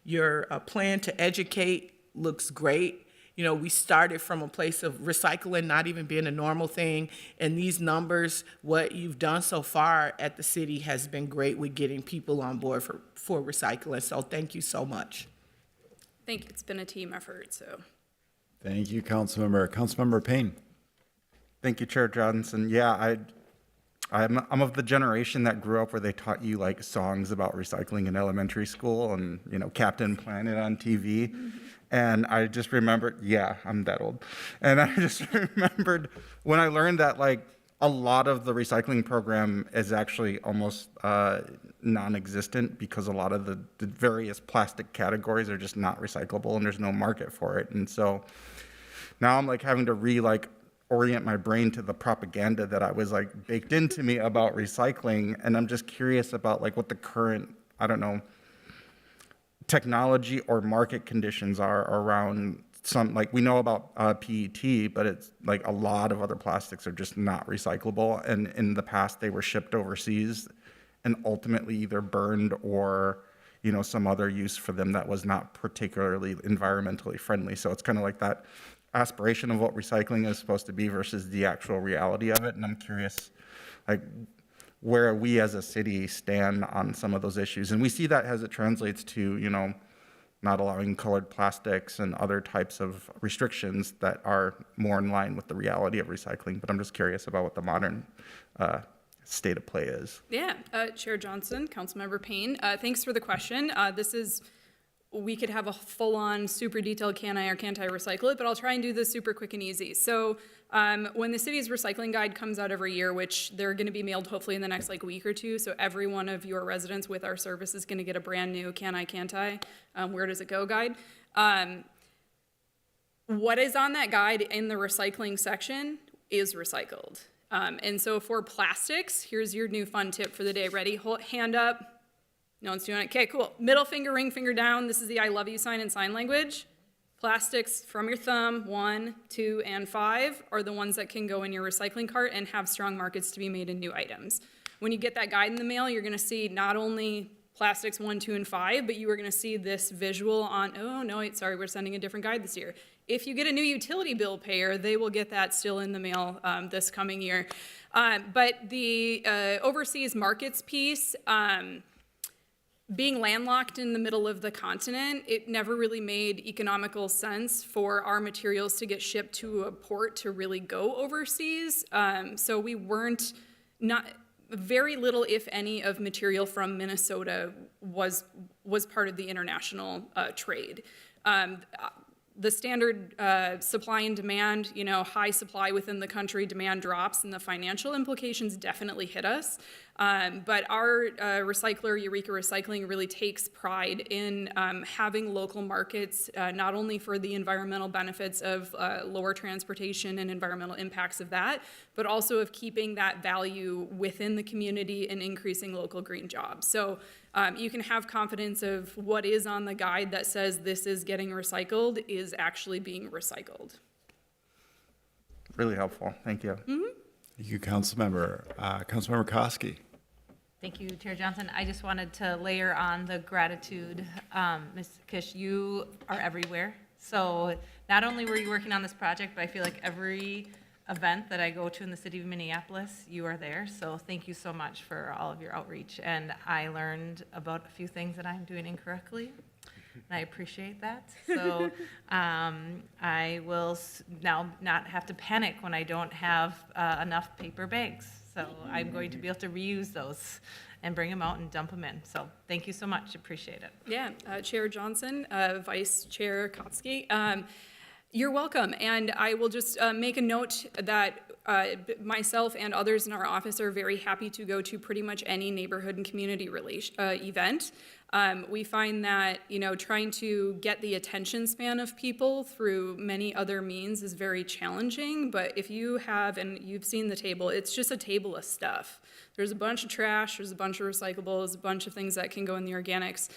Your plan to educate looks great. We started from a place of recycling not even being a normal thing, and these numbers, what you've done so far at the city has been great with getting people on board for recycling. So thank you so much. I think it's been a team effort, so. Thank you, Councilmember Payne. Thank you, Chair Johnson. Yeah, I'm of the generation that grew up where they taught you like songs about recycling in elementary school and, Captain Planet on TV. And I just remembered, yeah, I'm that old. And I just remembered when I learned that like a lot of the recycling program is actually almost non-existent because a lot of the various plastic categories are just not recyclable and there's no market for it. And so now I'm like having to orient my brain to the propaganda that I was like baked into me about recycling. And I'm just curious about like what the current, technology or market conditions are around some, like we know about PET, but it's like a lot of other plastics are just not recyclable. And in the past they were shipped overseas and ultimately either burned or, some other use for them that was not particularly environmentally friendly. So it's kind of like that aspiration of what recycling is supposed to be versus the actual reality of it. And I'm curious, like, where we as a city stand on some of those issues. And we see that as it translates to, not allowing colored plastics and other types of restrictions that are more in line with the reality of recycling. But I'm just curious about what the modern state of play is. Yeah, Chair Johnson, Councilmember Payne, thanks for the question. We could have a full-on super detailed can I or can't I recycle it, but I'll try and do this super quick and easy. So when the city's recycling guide comes out every year, which they're going to be mailed hopefully in the next week or two, so every one of your residents with our service is going to get a brand new can I, can't I, where does it go guide. What is on that guide in the recycling section is recycled. And so for plastics, here's your new fun tip for the day. Ready? Hold, hand up. No one's doing it. Okay, cool. Middle finger, ring finger down. This is the I love you sign in sign language. Plastics from your thumb, 1, 2, and 5 are the ones that can go in your recycling cart and have strong markets to be made in new items. When you get that guide in the mail, you're gonna see not only plastics 1, 2, and 5, but you are gonna see this visual on, oh no, wait, sorry, we're sending a different guide this year. If you get a new utility bill payer, they will get that still in the mail this coming year. But the overseas markets piece, being landlocked in the middle of the continent, it never really made economical sense for our materials to get shipped to a port to really go overseas. So we weren't, very little, if any, of material from Minnesota was part of the international trade. The standard supply and demand, high supply within the country, demand drops, and the financial implications definitely hit us. But our recycler, Eureka Recycling, really takes pride in having local markets, not only for the environmental benefits of lower transportation and environmental impacts of that, but also of keeping that value within the community and increasing local green jobs. So you can have confidence of what is on the guide that says this is getting recycled is actually being recycled. Really helpful. Thank you. Thank you, Councilmember. Councilmember Koski. Thank you, Chair Johnson. I just wanted to layer on the gratitude. Ms. Kish, you are everywhere. So not only were you working on this project, but I feel like every event that I go to in the city of Minneapolis, you are there. So thank you so much for all of your outreach. And I learned about a few things that I'm doing incorrectly, and I appreciate that. So I will now not have to panic when I don't have enough paper bags. So I'm going to be able to reuse those and bring them out and dump them in. So thank you so much. Appreciate it. Yeah, Chair Johnson, Vice Chair Kotsky, you're welcome. And I will just make a note that myself and others in our office are very happy to go to pretty much any neighborhood and community event. We find that, trying to get the attention span of people through many other means is very challenging, but if you have, and you've seen the table, it's just a table of stuff. There's a bunch of trash, there's a bunch of recyclables, a bunch of things that can go in the organics.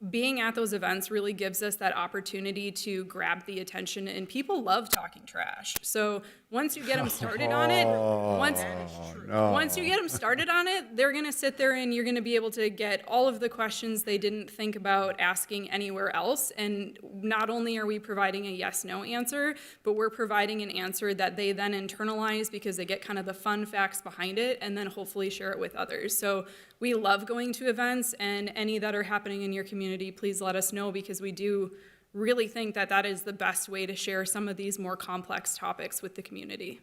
Being at those events really gives us that opportunity to grab the attention, and people love talking trash. So once you get them started on it, once you get them started on it, they're gonna sit there and you're gonna be able to get all of the questions they didn't think about asking anywhere else. And not only are we providing a yes/no answer, but we're providing an answer that they then internalize because they get kind of the fun facts behind it and then hopefully share it with others. So we love going to events, and any that are happening in your community, please let us know, because we do really think that that is the best way to share some of these more complex topics with the community.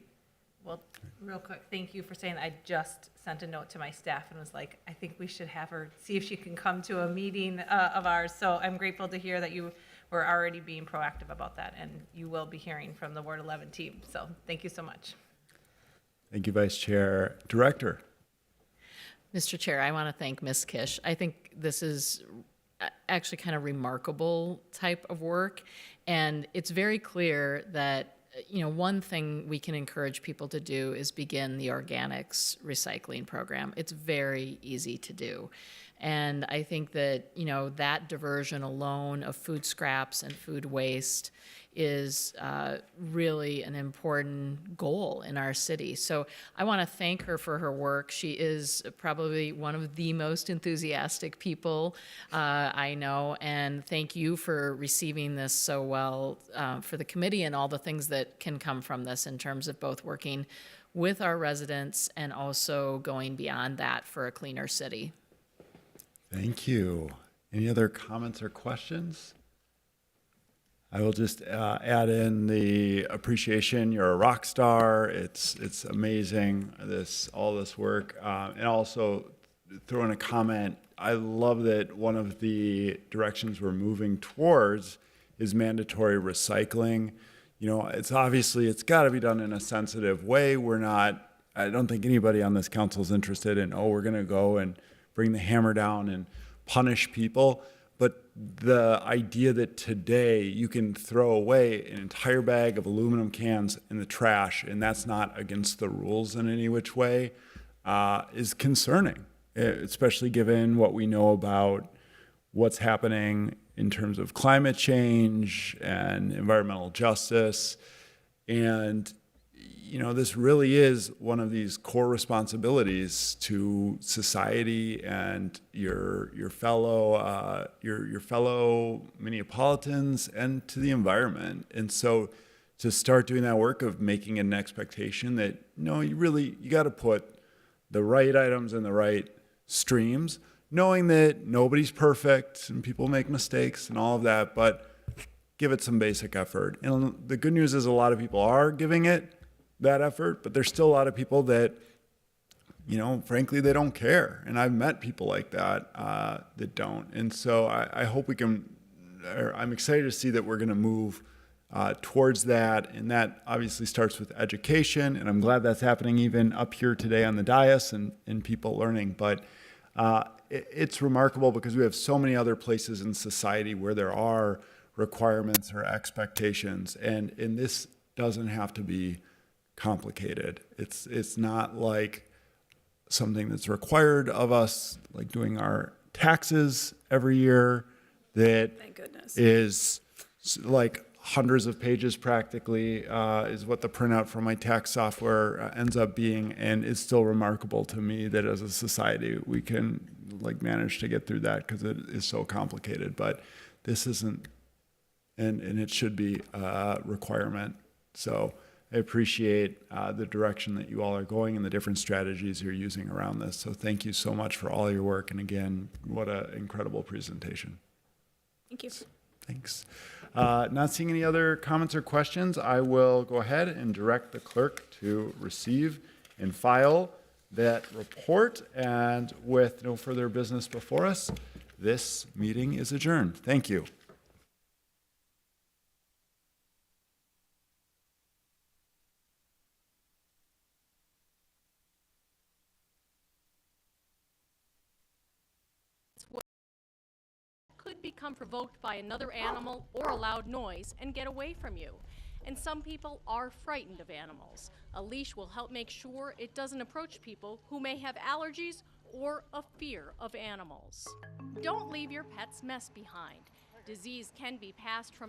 Well, real quick, thank you for saying that. I just sent a note to my staff and was like, I think we should have her, see if she can come to a meeting of ours. So I'm grateful to hear that you were already being proactive about that, and you will be hearing from the Ward 11 team. So thank you so much. Thank you, Vice Chair. Director. Mr. Chair, I want to thank Ms. Kish. I think this is actually kind of remarkable type of work, and it's very clear that one thing we can encourage people to do is begin the organics recycling program. It's very easy to do. And I think that, that diversion alone of food scraps and food waste is really an important goal in our city. So I want to thank her for her work. She is probably one of the most enthusiastic people I know, and thank you for receiving this so well for the committee and all the things that can come from this in terms of both working with our residents and also going beyond that for a cleaner city. Thank you. Any other comments or questions? I will just add in the appreciation. You're a rock star. It's amazing, all this work. And also throw in a comment. I love that one of the directions we're moving towards is mandatory recycling. It's got to be done in a sensitive way. I don't think anybody on this council is interested in, we're going to go and bring the hammer down and punish people. But the idea that today you can throw away an entire bag of aluminum cans in the trash, and that's not against the rules in any which way, is concerning, especially given what we know about what's happening in terms of climate change and environmental justice. And, you know, this really is one of these core responsibilities to society and your fellow Minneapolitans and to the environment. And so to start doing that work of making an expectation that, no, you got to put the right items in the right streams, knowing that nobody's perfect and people make mistakes and all of that, but give it some basic effort. And the good news is a lot of people are giving it that effort, but there's still a lot of people that, you know, frankly, they don't care. And I've met people like that that don't. And so I hope we can, I'm excited to see that we're going to move towards that. And that obviously starts with education. And I'm glad that's happening even up here today on the dais and people learning. But it's remarkable because we have so many other places in society where there are requirements or expectations. And this doesn't have to be complicated. It's not like something that's required of us, like doing our taxes every year, that Thank goodness. is like hundreds of pages practically, is what the printout from my tax software ends up being. And it's still remarkable to me that as a society, we can like manage to get through that because it is so complicated. But this isn't, and it should be a requirement. So I appreciate the direction that you all are going and the different strategies you're using around this. So thank you so much for all your work. And again, what an incredible presentation. Thank you. Thanks. Not seeing any other comments or questions, I will go ahead and direct the clerk to receive and file that report. And with no further business before us, this meeting is adjourned. Thank you. Could become provoked by another animal or a loud noise and get away from you. And some people are frightened of animals. A leash will help make sure it doesn't approach people who may have allergies or a fear of animals. Don't leave your pet's mess behind. Disease can be passed from